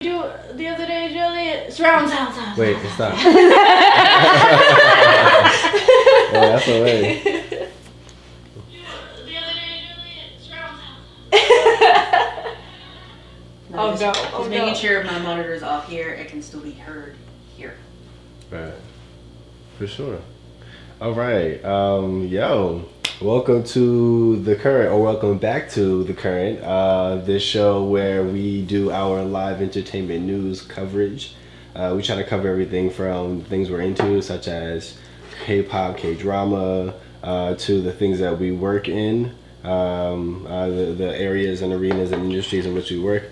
Do the other day, Jelly? Surround sound. Wait, stop. Oh, that's a way. The other day, Jelly? Surround sound. Oh no! Just making sure my monitor is off here. It can still be heard here. Right. For sure. All right. Yo. Welcome to The Current, or welcome back to The Current, this show where we do our live entertainment news coverage. We try to cover everything from things we're into, such as K-pop, K-drama, to the things that we work in, the areas and arenas and industries in which we work,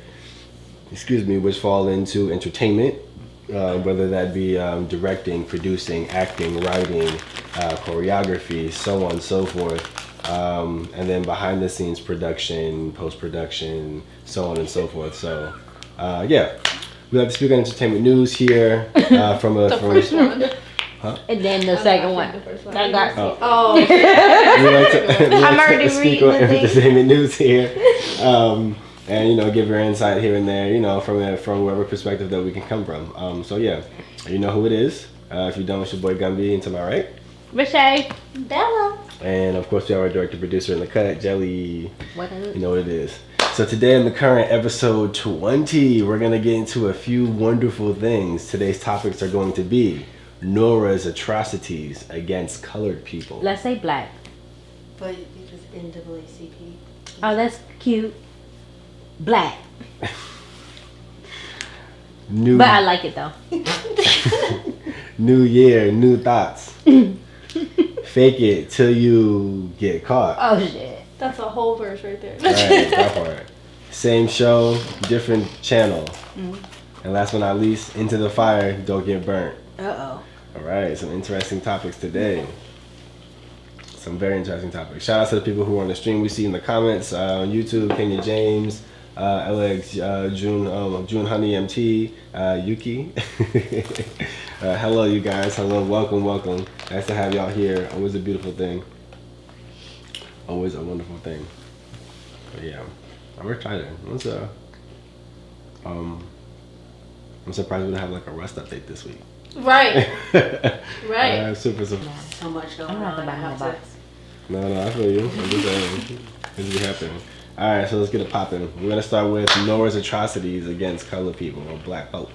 which fall into entertainment, whether that be directing, producing, acting, writing, choreography, so on and so forth, and then behind the scenes production, post-production, so on and so forth. So yeah, we like to speak on entertainment news here from a First one. Huh? And then the second one. I got Oh. we like to I'm already speak reading on the thing. entertainment news here, and give your insight here and there, from whatever perspective that we can come from. So yeah, you know who it is. If you don't, it's your boy Gumby, and to my right, Richay. Bella. and of course we have our director producer in the cut, Jelly. What is it? You know what it is. So today in The Current, episode 20, we're gonna get into a few wonderful things. Today's topics are going to be NORA'S atrocities against colored people. Let's say black. But because NAACP. Oh, that's cute. Black. New, But I like it though. new year, new thoughts. Fake it till you get caught. Oh shit. That's a whole verse right there. Right, that part. Same show, different channel. And last but not least, into the fire, don't get burnt. Uh-oh. All right, some interesting topics today. Some very interesting topics. Shout out to the people who are on the stream. We see in the comments on YouTube, Kenya James, LX, June Honey MT, Yuki. Hello, you guys. Hello, welcome. Nice to have y'all here. Always a beautiful thing. Always a wonderful thing. But yeah, we're excited. I'm surprised we didn't have like a rest update this week. Right. Right. Super. So much going I'm not on. the behind the box. No, I feel you. I'm just saying. It's be happening. All right, so let's get it popping. We're gonna start with NORA'S atrocities against colored people or black folk.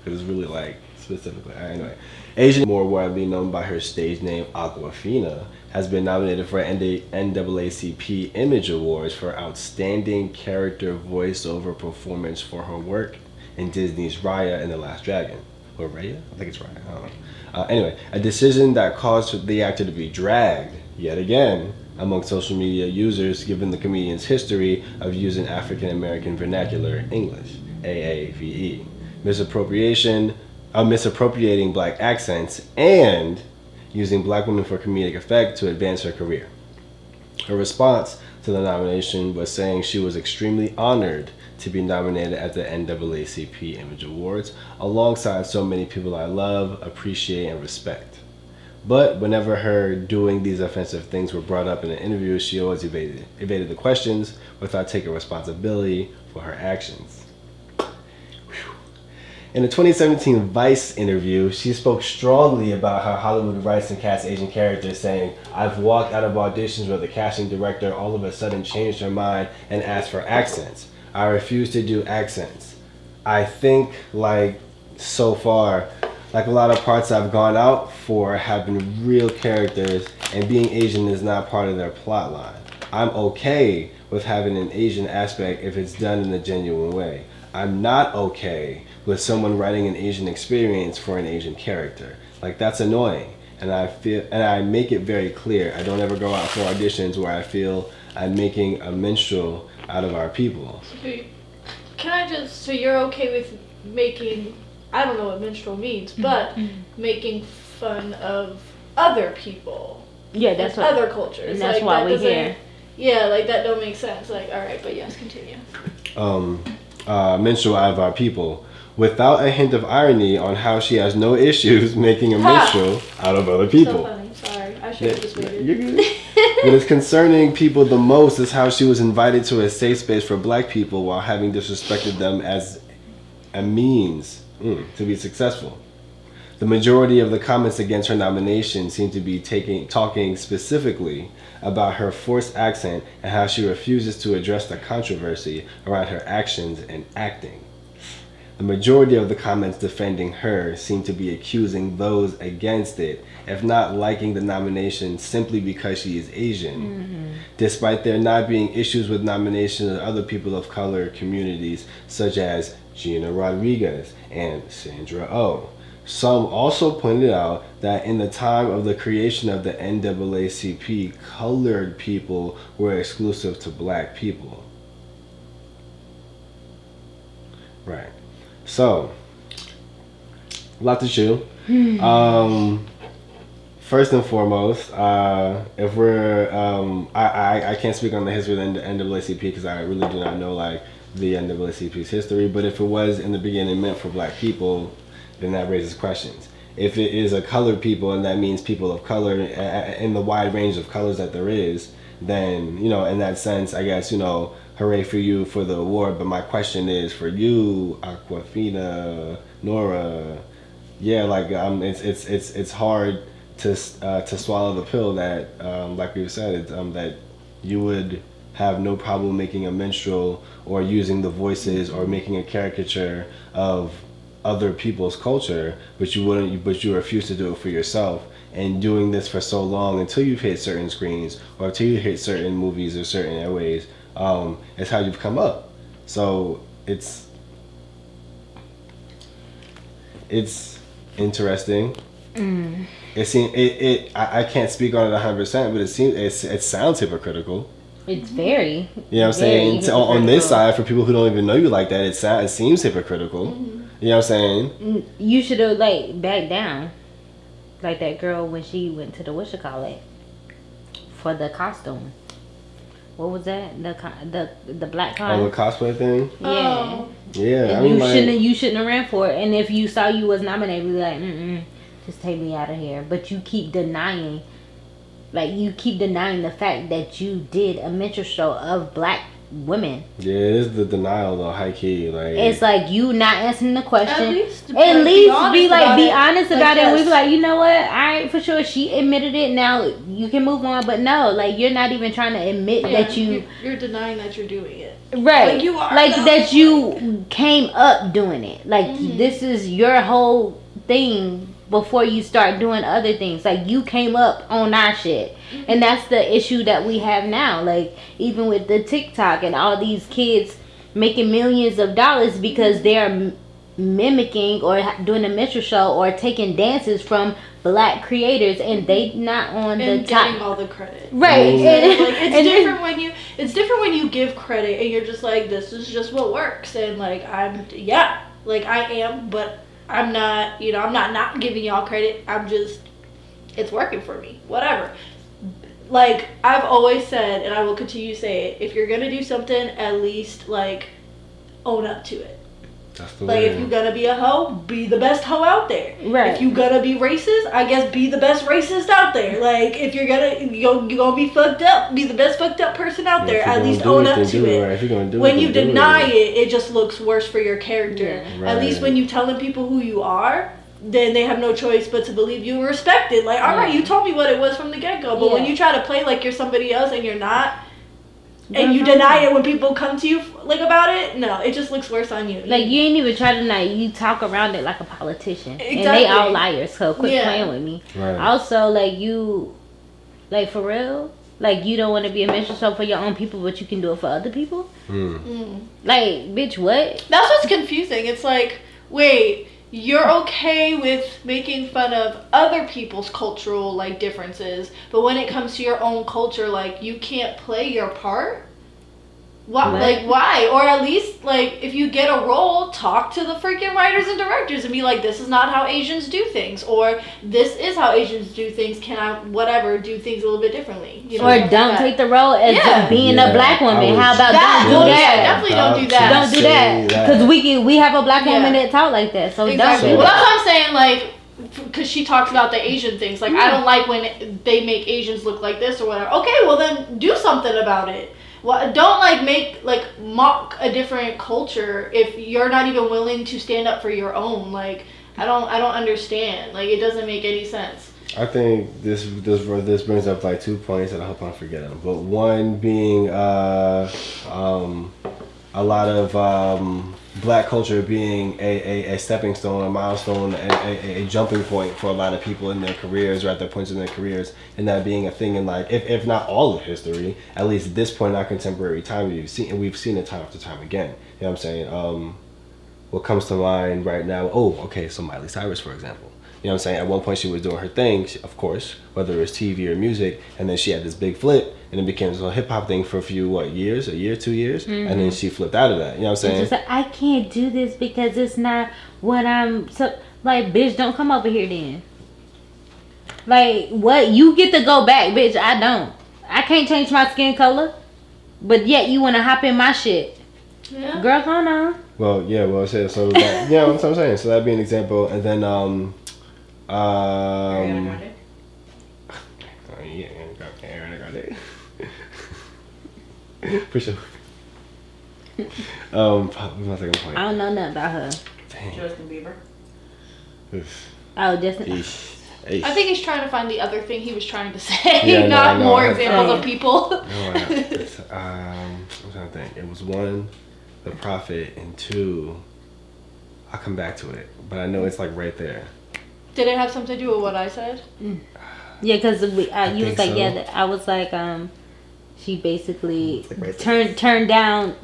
Because it's really like specifically. Anyway, Asian, more widely known by her stage name Awkwafina, has been nominated for NAACP Image Awards for Outstanding Character Voiceover Performance for her work in Disney's Raya and the Last Dragon. Or Raya? I think it's Raya. I don't know. Anyway, a decision that caused the actor to be dragged, yet again, among social media users, given the comedian's history of using African American vernacular English, AAVE, misappropriating black accents, and using black women for comedic effect to advance her career. Her response to the nomination was saying she was extremely honored to be nominated at the NAACP Image Awards alongside so many people I love, appreciate, and respect. But whenever her doing these offensive things were brought up in an interview, she always evaded the questions without taking responsibility for her actions. In a 2017 Vice interview, she spoke strongly about how Hollywood writes and casts Asian characters, saying, "I've walked out of auditions where the casting director all of a sudden changed her mind and asked for accents. I refuse to do accents. I think, so far, a lot of parts I've gone out for have been real characters, and being Asian is not part of their plot line. I'm okay with having an Asian aspect if it's done in a genuine way. I'm not okay with someone writing an Asian experience for an Asian character. That's annoying. And I make it very clear. I don't ever go out for auditions where I feel I'm making a minstrel out of our people." So you're okay with making, I don't know what minstrel means, but making fun of other people. Yeah, that's what. Other cultures. And that's why we're here. Yeah, that don't make sense. Alright, but yes, continue. Minstrel out of our people, without a hint of irony on how she has no issues making a minstrel out of other people. So funny. Sorry, I should have just waited. You're good. What is concerning people the most is how she was invited to a safe space for black people while having disrespected them as a means to be successful. The majority of the comments against her nomination seem to be talking specifically about her forced accent and how she refuses to address the controversy around her actions and acting. The majority of the comments defending her seem to be accusing those against it, if not liking the nomination simply because she is Asian. Despite there not being issues with nominations of other people of color communities, such as Gina Rodriguez and Sandra Oh. Some also pointed out that in the time of the creation of the NAACP, colored people were exclusive to black people. Right. So, a lot to chew. First and foremost, if we're, I can't speak on the history of the NAACP because I really do not know like the NAACP's history. But if it was in the beginning meant for black people, then that raises questions. If it is a colored people and that means people of color in the wide range of colors that there is, then, you know, in that sense, I guess, you know, hooray for you for the award. But my question is for you, Awkwafina, Nora. Yeah, like it's hard to swallow the pill that, like we've said, that you would have no problem making a minstrel or using the voices or making a caricature of other people's culture, but you refuse to do it for yourself, and doing this for so long until you've hit certain screens or until you hit certain movies or certain airways, is how you've come up. So it's interesting. It seems I can't speak on it 100%, but it sounds hypocritical. It's very. You know what I'm saying? On this side, for people who don't even know you like that, it seems hypocritical. You know what I'm saying? You should have like backed down, like that girl when she went to the whatchamacallit for the costume. What was that? The black con? Oh, the cosplay thing. Yeah. Yeah. And you shouldn't have ran for it. And if you saw you was nominated, be like, just take me out of here. But you keep denying. Like, you keep denying the fact that you did a minstrel of black women. Yeah, it is the denial, though, high key. Like, it's like you not answering the question. At least be honest about it. And we be like, you know what? All right, for sure. She admitted it. Now you can move on. But no, like, you're not even trying to admit that you're denying that you're doing it. Right. Like, you are. Like, that you came up doing it. Like, this is your whole thing. Before you start doing other things, like you came up on our shit, and that's the issue that we have now. Like even with the TikTok and all these kids making millions of dollars because they're mimicking or doing a minstrel show or taking dances from black creators, and they not on and the top. Getting all the credit, right? It's different when you give credit and you're just like, this is just what works, and like I am, but I'm not, I'm not giving y'all credit. It's working for me. Whatever. Like, I've always said, and I will continue to say it, if you're going to do something, at least, like, own up to it. That's the like, way. if you're going to be a hoe, be the best hoe out there. Right. If you're going to be racist, I guess be the best racist out there. Like, if you're going to be fucked up, be the best fucked up person out there. At least own up to it. Right. If you're gonna do when you deny it just looks worse for your character. Yeah. Right. At least when you telling people who you are, then they have no choice but to believe you and respect it. Like, all right, you told me what it was from the get-go, but when you try to play like you're somebody else and you're not, and you deny it when people come to you like about it, no, it just looks worse on you. Like, you ain't even try to deny it. You talk around it like a politician. Exactly. And they all liars, so quit playing with me. Right. Also, like, you, like, for real, like, you don't want to be a minstrel show for your own people, but you can do it for other people? Like, bitch, what? That's what's confusing. It's like, wait, you're okay with making fun of other people's cultural, like, differences, but when it comes to your own culture, like, you can't play your part? Why? Like, why? Or at least, like, if you get a role, talk to the freaking writers and directors and be like, this is not how Asians do things, or this is how Asians do things. Can I, do things a little bit differently? You know, or don't take the role as being a black woman. How about don't do that? Definitely don't do that. Don't do that. Because we have a black woman that talk like that. So exactly. don't do Well, that. that's what I'm saying, like, because she talks about the Asian things. Like, I don't like when they make Asians look like this or whatever. Okay, well then do something about it. don't like mock a different culture if you're not even willing to stand up for your own. Like, I don't understand. Like, it doesn't make any sense. I think this brings up like 2 points, and I hope I don't forget them. But one being a lot of black culture being a stepping stone, a milestone, a jumping point for a lot of people in their careers or at their points in their careers, and that being a thing in like if not all of history, at least at this point in our contemporary time, we've seen it time after time again. You know what I'm saying? What comes to mind right now? Oh, okay, so Miley Cyrus, for example. You know what I'm saying? At one point she was doing her thing, of course, whether it was TV or music, and then she had this big flip, and it became this whole hip hop thing for a few, years, a year, 2 years, and then she flipped out of that. You know what I'm saying? It's just like, I can't do this because it's not what I'm, so, like, bitch, don't come over here then. Like, what? You get to go back, bitch, I don't. I can't change my skin color, but yet you want to hop in my shit. Yeah. Girl, go on. Well, yeah, well, so that, yeah, that's what I'm saying. So that'd be an example, and then, Ariana Grande? Oh, yeah, Ariana Grande. For sure. What's my second point? I don't know nothing about her. Dang. Justin Bieber? Oof. Oh, just Eesh. I think he's trying to find the other thing he was trying to say, Yeah, no, not I know. more I- examples of people. No, I'm trying to think. It was one, the prophet, and two, I'll come back to it, but I know it's like right there. Did it have something to do with what I said? yeah, because you was think like, so. yeah, I was like, she basically Like right there. turned down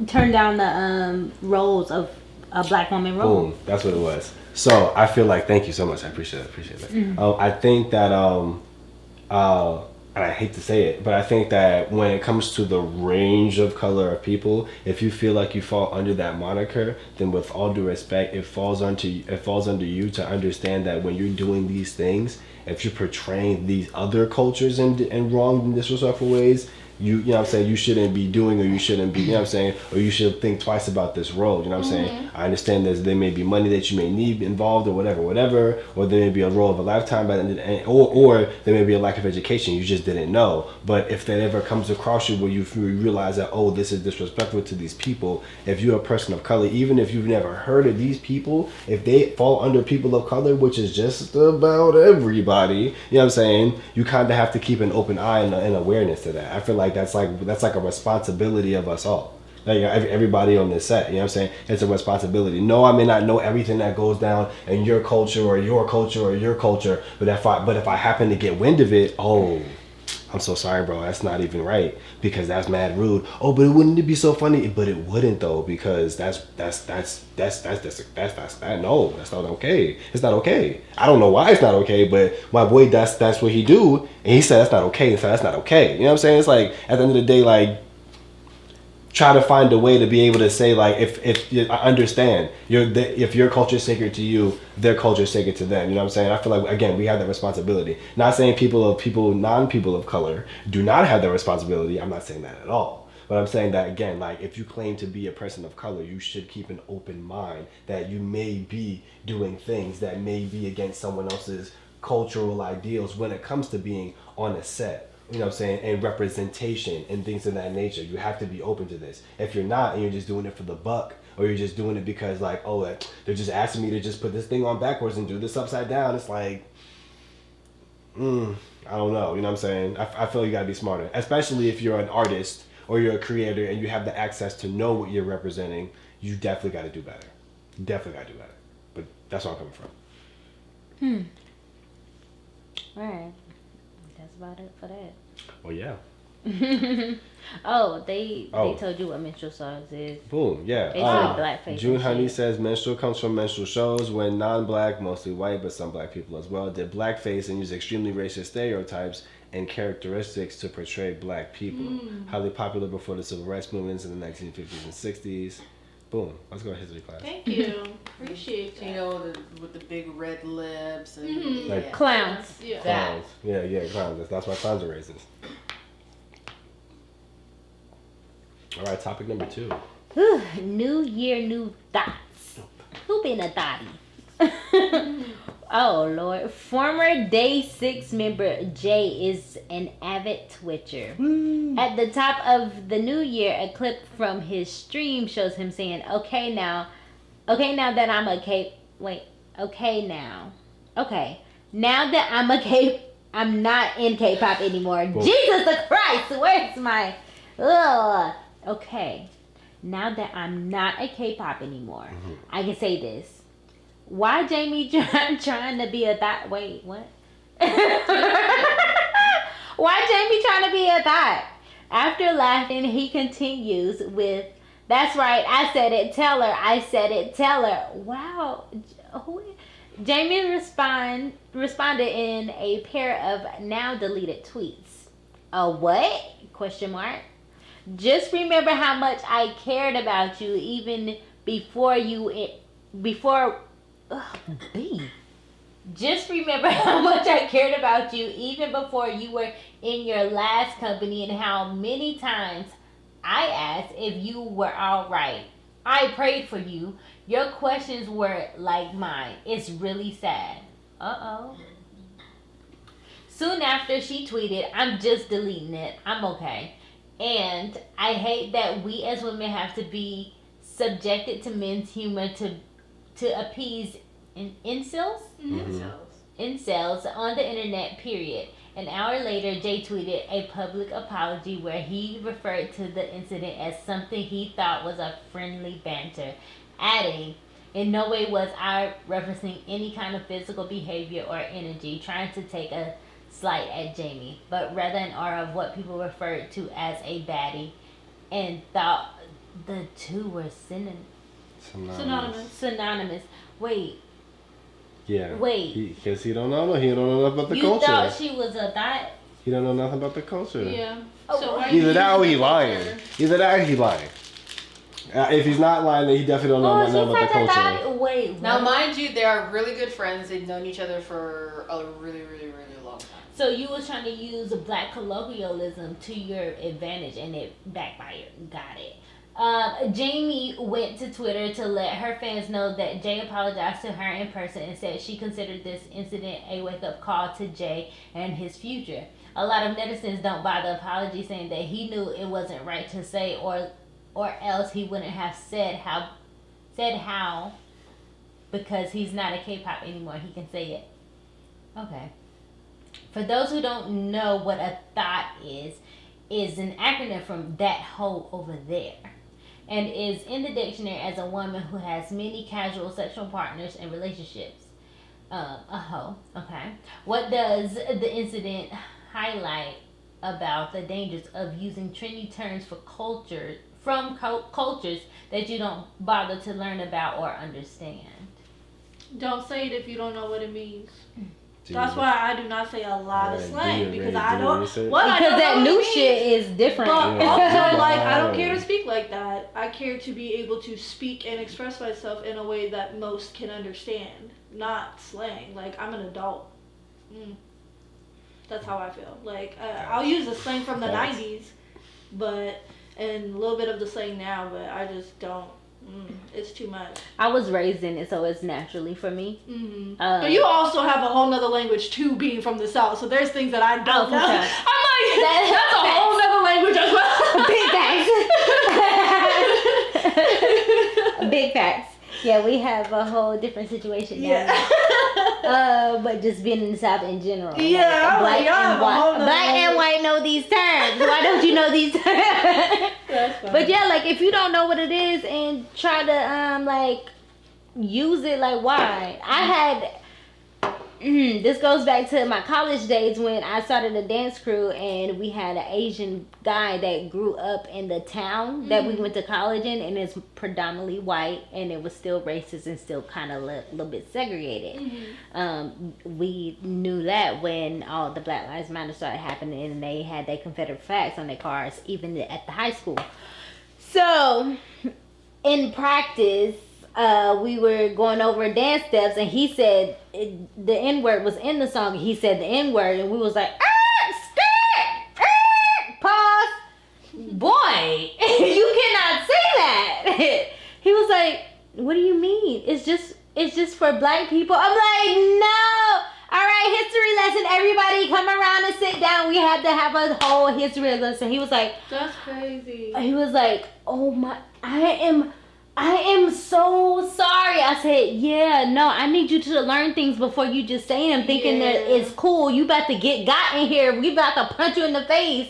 the roles of a black woman role. Boom, that's what it was. So I feel like, thank you so much. I appreciate that. I think that and I hate to say it, but I think that when it comes to the range of color of people, if you feel like you fall under that moniker, then with all due respect, it falls under you to understand that when you're doing these things, if you're portraying these other cultures in wrong and disrespectful ways, you know what I'm saying, you shouldn't be doing, or you shouldn't be, you know what I'm saying, or you should think twice about this role, you know what I'm saying. I understand that there may be money that you may need involved or whatever, or there may be a role of a lifetime, but or there may be a lack of education you just didn't know. But if that ever comes across you where you realize that, oh, this is disrespectful to these people, if you're a person of color, even if you've never heard of these people, if they fall under people of color, which is just about everybody, you know what I'm saying, you kind of have to keep an open eye and awareness to that. I feel like that's like a responsibility of us all. Like everybody on this set, you know what I'm saying? It's a responsibility. No, I may not know everything that goes down in your culture or your culture or your culture, but if I happen to get wind of it, oh, I'm so sorry, bro. That's not even right, because that's mad rude. Oh, but wouldn't it be so funny? But it wouldn't though, because that's no, that's not okay. It's not okay. I don't know why it's not okay, but my boy, that's what he do, and he said that's not okay, and so that's not okay. You know what I'm saying? It's like at the end of the day, like, try to find a way to be able to say, like, if I understand if your culture is sacred to you, their culture is sacred to them. You know what I'm saying? I feel like, again, we have that responsibility. Not saying non-people of color do not have that responsibility. I'm not saying that at all. But I'm saying that, again, like, if you claim to be a person of color, you should keep an open mind that you may be doing things that may be against someone else's cultural ideals when it comes to being on a set. You know what I'm saying, and representation and things of that nature. You have to be open to this. If you're not, and you're just doing it for the buck, or you're just doing it because, like, oh, they're just asking me to just put this thing on backwards and do this upside down, it's like, I don't know, you know what I'm saying? I feel you gotta be smarter, especially if you're an artist or you're a creator and you have the access to know what you're representing. You definitely gotta do better. But that's where I'm coming from. Alright. That's about it for that. Well, yeah. Oh, they told you what menstrual cycles is. Boom, yeah. Basically blackface. June and Honey shit. says menstrual comes from menstrual shows when non-black, mostly white, but some black people as well, did blackface and used extremely racist stereotypes and characteristics to portray black people. Highly popular before the civil rights movements in the 1950s and 60s. Boom. Let's go to history class. Thank you. Appreciate that. You know, with the big red lips and Like Clowns. Yeah. Clowns. Yeah, clowns. That's why clowns are racist. All right, topic number 2. New year, new thoughts. Who been a thotty? Oh Lord. Former Day 6 member Jay is an avid Twitcher. At the top of the new year, a clip from his stream shows him saying, okay now that I'm a K wait, okay now. Okay. Now that I'm a K I'm not in K-pop anymore. Whoa. Jesus the Christ, where's my okay. Now that I'm not a K-pop anymore, I can say this. Why Jamie trying to be a thought? Wait, what? Why Jamie trying to be a thought? After laughing, he continues with, "That's right, I said it, tell her. I said it, tell her." Wow. Jamie responded in a pair of now deleted tweets. A what? Question mark. Just remember how much I cared about you even before Just remember how much I cared about you even before you were in your last company and how many times I asked if you were alright. I prayed for you. Your questions were like mine. It's really sad. Uh-oh. Soon after she tweeted, "I'm just deleting it. I'm okay. And I hate that we as women have to be subjected to men's humor to appease incels? Incels on the internet, period." An hour later, Jay tweeted a public apology where he referred to the incident as something he thought was a friendly banter, adding, "In no way was I referencing any kind of physical behavior or energy, trying to take a slight at Jamie, but rather an aura of what people referred to as a baddie, and thought the two were synonymous." Wait. Yeah. Wait. Because he don't know. He don't know nothing about the You culture. thought she was a thought? He don't know nothing about the culture. Yeah. Oh, So why Either you that or he use the lying. culture? Either that or he lying. If he's not lying, then he definitely don't know Oh, nothing she about the said culture. that. Wait. Now, what? mind you, they are really good friends. They've known each other for a really, really, really long time. So you was trying to use black colloquialism to your advantage, and it backfired. Got it. Jamie went to Twitter to let her fans know that Jay apologized to her in person and said she considered this incident a wake-up call to Jay and his future. A lot of netizens don't buy the apology, saying that he knew it wasn't right to say, or else he wouldn't have said how because he's not a K-pop anymore. He can say it. Okay. For those who don't know what a thought is an acronym from that hoe over there, and is in the dictionary as a woman who has many casual sexual partners and relationships. A hoe. Okay. What does the incident highlight about the dangers of using trendy terms for cultures that you don't bother to learn about or understand? Don't say it if you don't know what it means. Do That's you- why I do not say a lot of Right, slang do you because really I do don't. research? Well, I Because don't that know new what it shit means. is different. But Yeah. also, like, I don't Right. care to speak like that. I care to be able to speak and express myself in a way that most can understand, not slang. Like, I'm an adult. That's how I feel. Like, I'll use the slang from the Facts. 90s, but and a little bit of the slang now, but I just don't. It's too much. I was raised in it, so it's naturally for me. But you also have a whole nother language too, being from the South. So there's things that I don't Oh, for know. sure. I'm like, that's a whole nother language as well. Big facts. Big facts. Yeah, we have a whole different situation now. Yeah. But just being in the South in general. Yeah, I'm black like, y'all have and a whole white. nother Black and language. white know these terms. Why don't you know these terms? That's fine. But yeah, like if you don't know what it is and try to like use it, like why? I had this goes back to my college days when I started a dance crew, and we had an Asian guy that grew up in the town that we went to college in, and it's predominantly white, and it was still racist and still kind of a little bit segregated. We knew that when all the Black Lives Matter started happening, and they had their Confederate flags on their cars, even at the high school. So in practice, we were going over dance steps, and he said the N-word was in the song. He said the N-word, and we was like, pause, boy, you cannot say that. He was like, what do you mean? It's it's just for black people. I'm like, no. All right, history lesson. Everybody come around and sit down. We had to have a whole history lesson. He was like, that's crazy. He was like, oh my, I am so sorry. I said, yeah, no, I need you to learn things before you just say them thinking that it's cool. You about to get got in here. We about to punch you in the face.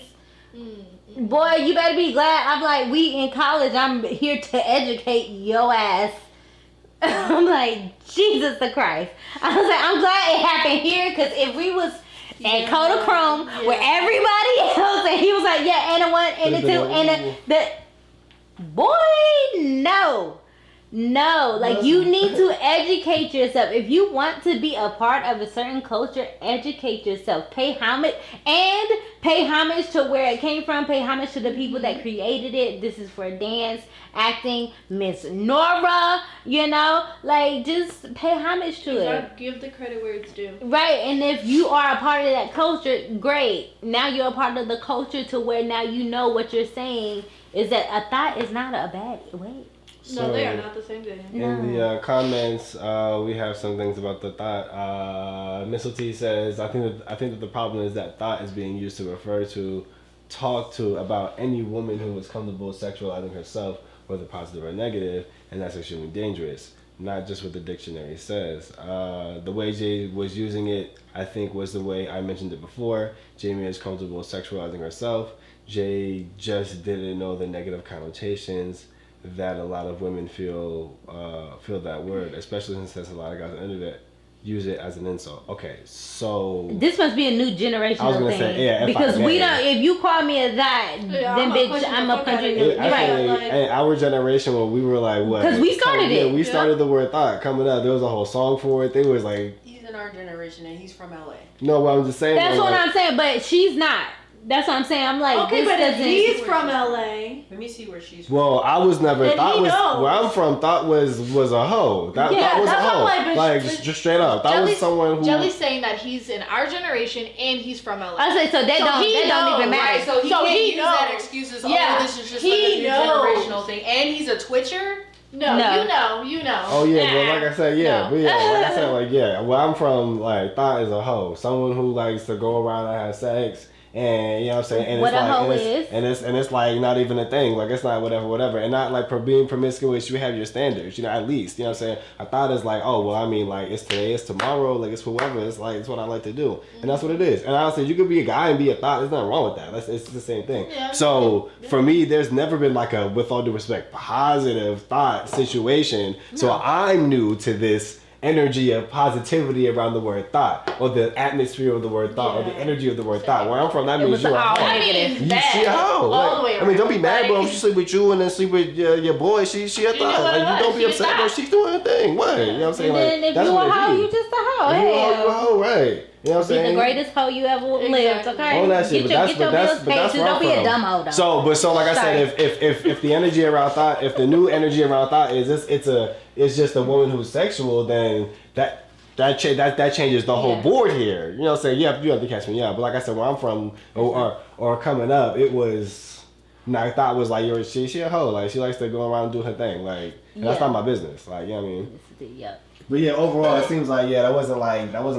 Boy, you better be glad. I'm like, we in college. I'm here to educate your ass. I'm like, Jesus the Christ. I was like, I'm glad it happened here, because if we was at Kodachrome where everybody else, and he was like, yeah, and a one, and a two, and the boy, no, like, you need to educate yourself. If you want to be a part of a certain culture, educate yourself. Pay homage to where it came from. Pay homage to the people that created it. This is for dance, acting, Miss Nora, you know, like, just pay homage to it. Give the credit where it's due. Right, and if you are a part of that culture, great. Now you're a part of the culture to where now you know what you're saying is that a thought is not a bad way. No, they are not the same thing. In the comments, we have some things about the thought. Missile T says, I think that the problem is that thought is being used to refer to, talk to about any woman who is comfortable sexualizing herself, whether positive or negative, and that's extremely dangerous. Not just what the dictionary says. The way Jay was using it, I think, was the way I mentioned it before. Jamie is comfortable sexualizing herself. Jay just didn't know the negative connotations that a lot of women feel that word, especially since there's a lot of guys on the internet use it as an insult. Okay, so this must be a new generational I was gonna thing. say, yeah, because we don't. If you call me a that, then bitch, I'm a country. Right. Our generation, when we were like, what? Because we started it. Yeah, we started the word thought coming up. There was a whole song for it. They was like, he's in our generation and he's from LA. No, but I'm just saying. That's what I'm saying. But she's not. That's what I'm saying. I'm like, okay, this but doesn't. He's from LA. Let me see where she's from. Well, I was never. And Thought he was knows. where I'm from. Thought was a hoe. That was a hoe. Like just straight up. That was someone who. Jelly's saying that he's in our generation and he's from LA. I say so. That don't even matter. Right, so he can't use that excuse as, this is just like a new generational thing. And he's a Twitcher. No, you know. Oh yeah, but like I said, where I'm from, like, thought is a hoe. Someone who likes to go around and have sex, and you know what I'm saying. And what it's a like, hoe is, and it's like not even a thing. Like, it's not whatever, and not like being promiscuous. You have your standards, you know. At least, you know what I'm saying. I thought it's like, oh well, I mean, like, it's today, it's tomorrow, like, it's whoever. It's like, it's what I like to do, and that's what it is. And honestly, you could be a guy and be a thought. There's nothing wrong with that. It's the same thing. Yeah, so for me, there's never been like a, with all due respect, positive thought situation. So I'm new to this energy of positivity around the word thought, or the atmosphere of the word thought, or the energy of the word thought. Where I'm from, that means you're a hoe. She a hoe. I mean, don't be mad, bro. If she sleep with you and then sleep with your boy, she a thought. Like, you don't be upset, bro. She's doing her thing. What? You know what I'm saying? And then if you a hoe, you just a hoe. If you a hoe, right? You know what I'm saying? Be the greatest hoe you ever lived, okay? All that shit, but that's where I'm don't be a dumb hoe, though. So like I said, if the energy around thought, if the new energy around thought is it's just a woman who's sexual, then that changes the whole board here. You know what I'm saying? You have to catch me up. But like I said, where I'm from or coming up, it was, I thought was like, she a hoe. Like, she likes to go around and do her thing. Like, and that's not my business. Like, you know what I mean? Yeah. But yeah, overall, it seems like, that wasn't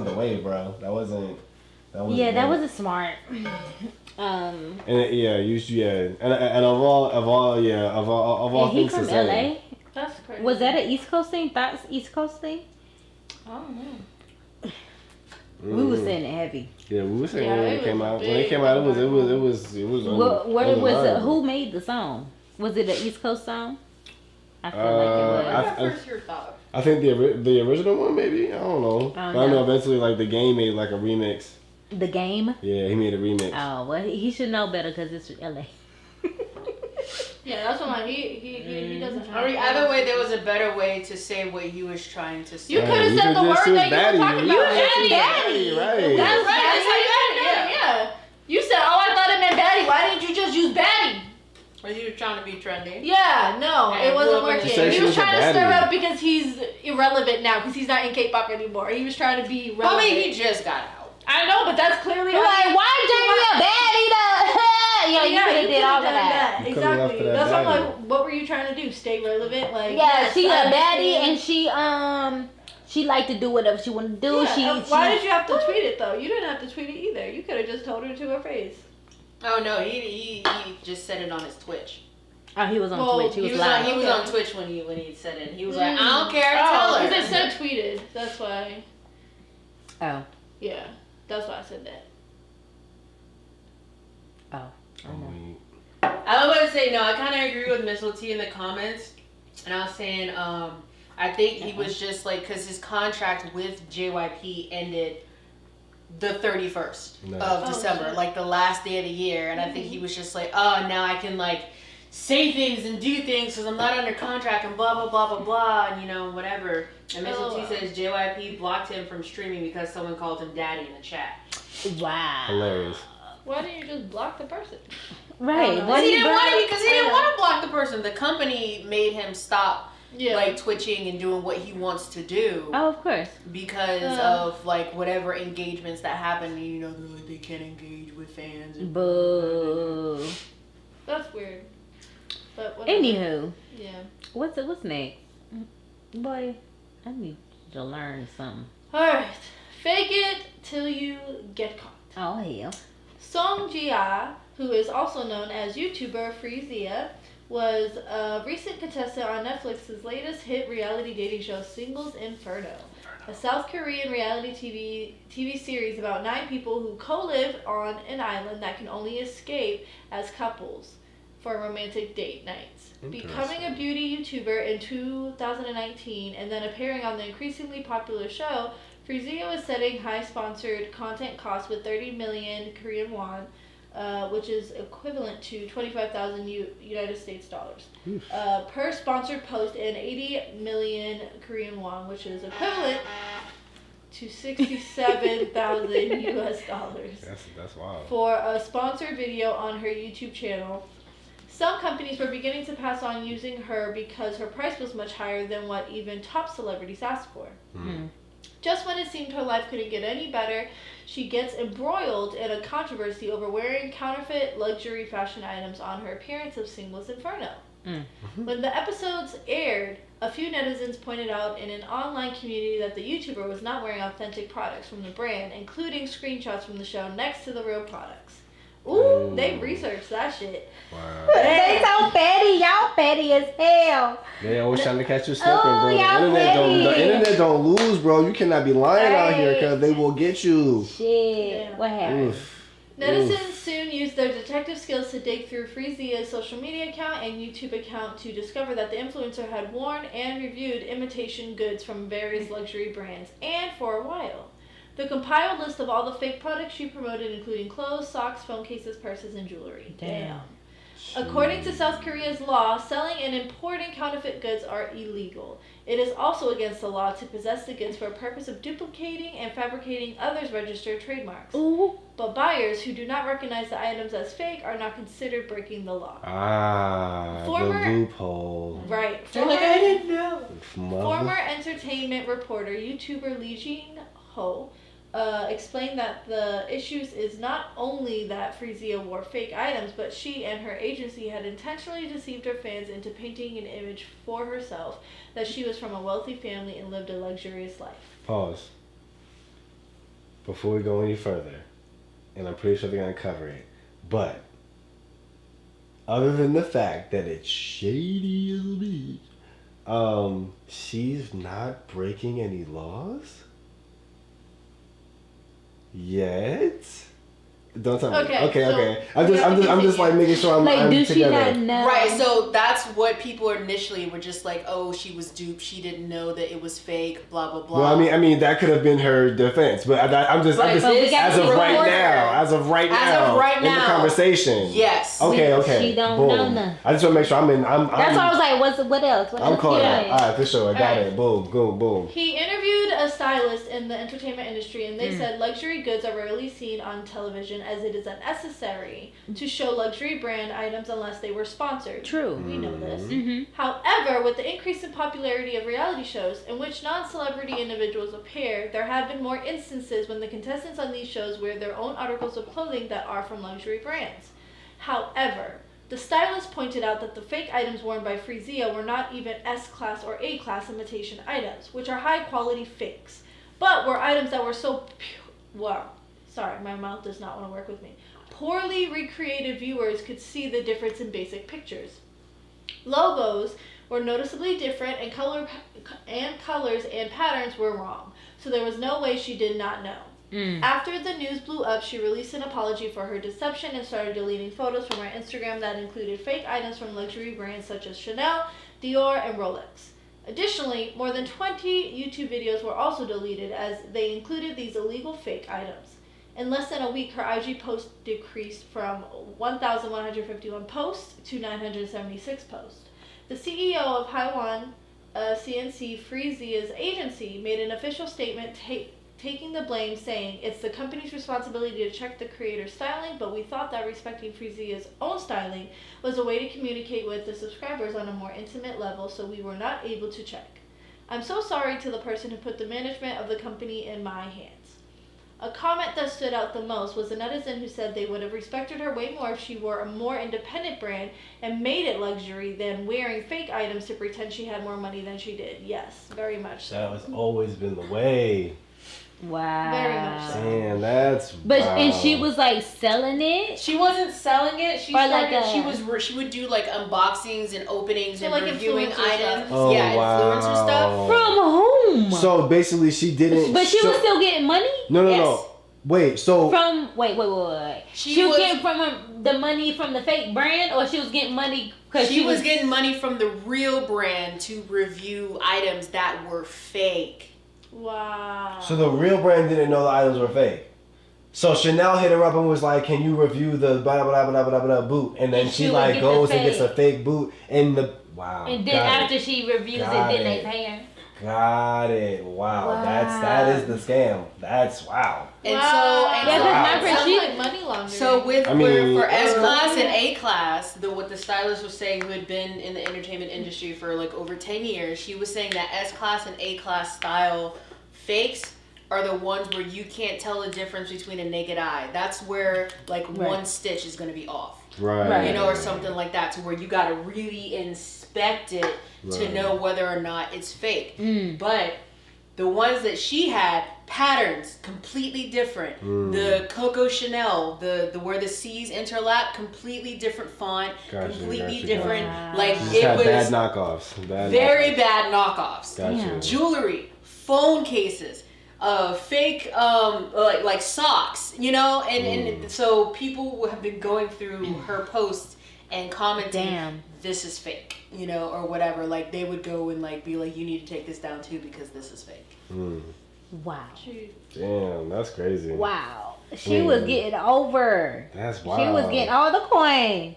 the wave, bro. That wasn't that wasn't smart. And of all he things from to say. LA? That's crazy. Was that an East Coast thing? That's East Coast thing? I don't know. We was saying it heavy. Yeah, we were saying when it came out. When it came out, it was. Who made the song? Was it an East Coast song? I feel like it was. What first your thought? I think the original one, maybe. I don't know. But I know eventually, like, the game made like a remix. The game? Yeah, he made a remix. Oh well, he should know better because it's LA. Yeah, that's what I'm like. He doesn't have. I mean, either way, there was a better way to say what he was trying to say. You could have said the word that you were talking about. You baddie, right? That's right. That's how you said it. Yeah. You said, "Oh, I thought it meant baddie. Why didn't you just use baddie?" Or you were trying to be trendy? Yeah, no, it wasn't working. He was trying to stir up because he's irrelevant now because he's not in K-pop anymore. He was trying to be relevant. I mean, he just got out. I know, but that's clearly like, why Jamie a baddie though? Yeah, you could have did all of that. Exactly. That's why I'm like, what were you trying to do? Stay relevant? Like, yeah, she a baddie and she She liked to do whatever she wanted to do. Yeah, why did you have to tweet it though? You didn't have to tweet it either. You could have just told her to her face. Oh no, he just said it on his Twitch. Oh, he was on Twitch. He was live. He was on Twitch when he said it. He was like, I don't care. Tell her. Because it said tweeted. That's why. Oh. Yeah, that's why I said that. Oh. I was going to say, no, I kind of agree with Miss T in the comments. And I was saying, I think he was just like, because his contract with JYP ended the 31st of December, like the last day of the year. And I think he was just like, oh, now I can like say things and do things because I'm not under contract and blah, blah, blah, blah, blah, and you know, whatever. And Miss T says JYP blocked him from streaming because someone called him daddy in the chat. Wow. Hilarious. Why didn't you just block the person? Right. Because he didn't want to block the person. The company made him stop like twitching and doing what he wants to do. Oh, of course. Because of like whatever engagements that happen. You know, they're like, they can't engage with fans. And boo. That's weird. But whatever. Anywho. Yeah. What's next? Boy, I need to learn something. Alright. Fake it till you get caught. Oh, hell. Song Jia, who is also known as YouTuber FreeZia, was a recent contestant on Netflix's latest hit reality dating show, Singles Inferno, a South Korean reality TV series about 9 people who co-live on an island that can only escape as couples for romantic date nights. Becoming a beauty YouTuber in 2019 and then appearing on the increasingly popular show, FreeZia was setting high-sponsored content costs with 30 million Korean won, which is equivalent to 25,000 United States dollars, per sponsored post, and 80 million Korean won, which is equivalent to 67,000 US dollars. That's wild. For a sponsored video on her YouTube channel. Some companies were beginning to pass on using her because her price was much higher than what even top celebrities asked for. Just when it seemed her life couldn't get any better, she gets embroiled in a controversy over wearing counterfeit luxury fashion items on her appearance of Singles Inferno. When the episodes aired, a few netizens pointed out in an online community that the YouTuber was not wearing authentic products from the brand, including screenshots from the show next to the real products. Ooh, they researched that shit. Wow. They so petty. Y'all petty as hell. They always trying to catch you slipping, bro. The internet don't lose, bro. You cannot be lying out here because they will get you. Shit. Yeah. What happened? Netizens soon used their detective skills to dig through FreeZia's social media account and YouTube account to discover that the influencer had worn and reviewed imitation goods from various luxury brands, and for a while. The compiled list of all the fake products she promoted, including clothes, socks, phone cases, purses, and jewelry. Damn. According to South Korea's law, selling and importing counterfeit goods are illegal. It is also against the law to possess the goods for a purpose of duplicating and fabricating others' registered trademarks. Ooh. But buyers who do not recognize the items as fake are not considered breaking the law. The loophole. Right. They're like, I didn't know. Former entertainment reporter, YouTuber Lee Jin-ho, explained that the issues is not only that FreeZia wore fake items, but she and her agency had intentionally deceived her fans into painting an image for herself that she was from a wealthy family and lived a luxurious life. Pause. Before we go any further, and I'm pretty sure they're going to cover it, but other than the fact that it's shady as a bitch, she's not breaking any laws yet. Don't tell me. Okay. I'm just like making sure I'm do together. She not know? Right, so that's what people initially were just like, oh, she was duped. She didn't know that it was fake. Blah blah blah. Well, I mean that could have been her defense, but I'm just as of right now in the conversation. Yes. Okay. She don't Boom. know nothing. I just want to make sure I'm. That's why I was like, what else? I'm calling it. All right, for sure. I got it. Boom. He interviewed a stylist in the entertainment industry, and they said luxury goods are rarely seen on television as it is unnecessary to show luxury brand items unless they were sponsored. True. We know this. However, with the increase in popularity of reality shows in which non-celebrity individuals appear, there have been more instances when the contestants on these shows wear their own articles of clothing that are from luxury brands. However, The stylist pointed out that the fake items worn by FreeZia were not even S-class or A-class imitation items, which are high-quality fakes, but were items that were so sorry, my mouth does not want to work with me. Poorly recreated viewers could see the difference in basic pictures. Logos were noticeably different, and colors and patterns were wrong, so there was no way she did not know. After the news blew up, she released an apology for her deception and started deleting photos from her Instagram that included fake items from luxury brands such as Chanel, Dior, and Rolex. Additionally, more than 20 YouTube videos were also deleted as they included these illegal fake items. In less than a week, her IG posts decreased from 1,151 posts to 976 posts. The CEO of Haiwan CNC FreeZia's agency made an official statement taking the blame, saying, "It's the company's responsibility to check the creator's styling, but we thought that respecting FreeZia's own styling was a way to communicate with the subscribers on a more intimate level, so we were not able to check. I'm so sorry to the person who put the management of the company in my hands." A comment that stood out the most was a netizen who said they would have respected her way more if she wore a more independent brand and made it luxury than wearing fake items to pretend she had more money than she did. Yes, very much so. That has always been the way. Wow. Very much so. Damn, that's But wow. and she was like selling it. She wasn't selling it. She Or started, like she would do like unboxings and openings So and like reviewing influencer items. stuff. Oh, yeah, wow. influencer stuff. From whom? So basically, she didn't. But she so- was still getting money No. Yes. Wait. So from. Wait. She was getting from the money from the fake brand, or she was getting money because She was getting money from the real brand to review items that were fake. Wow. So the real brand didn't know the items were fake. So Chanel hit her up and was like, "Can you review the blah blah blah blah blah blah boot?" And then And she she would like get goes the and gets a fake. fake boot and the wow. And then got after it. she reviews Got it, then they it. pay her. Got it. Wow. Wow. That is the scam. That's wow. And Wow. so Yeah, 'cause Wow. remember Sounds she- like money laundering. So with I mean, for S class and A class, what the stylist was saying, who had been in the entertainment industry for like over 10 years, she was saying that S class and A class style fakes are the ones where you can't tell the difference between a naked eye. That's where like one stitch is going to be off. Right. You know, or something like that, to where you got to really inspect it to Right. know whether or not it's fake. But the ones that she had, patterns completely different. The Coco Chanel, the where the C's interlap, completely different font, Gotcha, completely gotcha, different. gotcha. Like She just it had was bad knockoffs. very bad knockoffs. Gotcha. Yeah. Jewelry, phone cases, fake like socks, you know, and so people have been going through her posts and commenting, Damn. this is fake, you know, or whatever. Like they would go and like be like, you need to take this down too because this is fake. Wow. Damn, that's crazy. Wow. She was getting over. That's wild. She was getting all the coin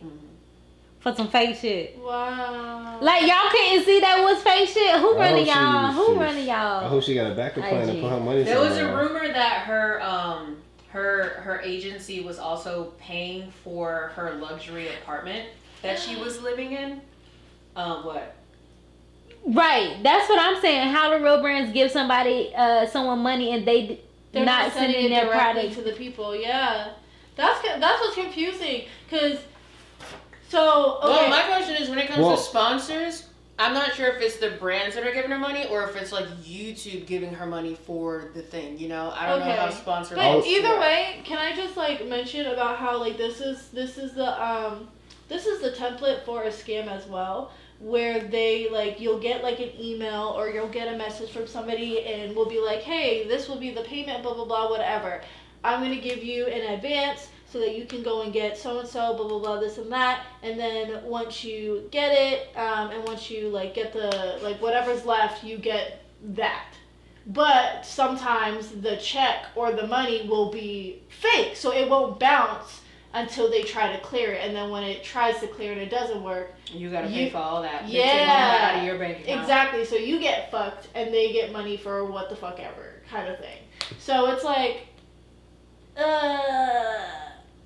for some fake shit. Wow. Like y'all couldn't see that was fake shit. Who I running hope y'all? she- Who she- running y'all? I hope she got a backup plan to IG. put her money There was a somewhere. rumor that her agency was also paying for her luxury apartment that she was living in. What? Right. That's what I'm saying. How do real brands give somebody someone money and they're not sending it their directly product to the people? Yeah, that's what's confusing. Cause so okay. Well, my question is, when it comes Well- to sponsors, I'm not sure if it's the brands that are giving her money or if it's like YouTube giving her money for the thing. You know, I don't know how sponsors. But either way, can I just like mention about how like this is the template for a scam as well, where they like you'll get like an email or you'll get a message from somebody and we'll be like, hey, this will be the payment, blah blah blah, whatever. I'm gonna give you in advance so that you can go and get so and so, blah blah blah, this and that, and then once you get it, and once you like get the like whatever's left, you get that. But sometimes the check or the money will be fake, so it won't bounce until they try to clear it, and then when it tries to clear and it doesn't work, you gotta pay for all that. Yeah. They take all that out of your bank account. exactly. So you get fucked, and they get money for what the fuck ever kind of thing. So it's like,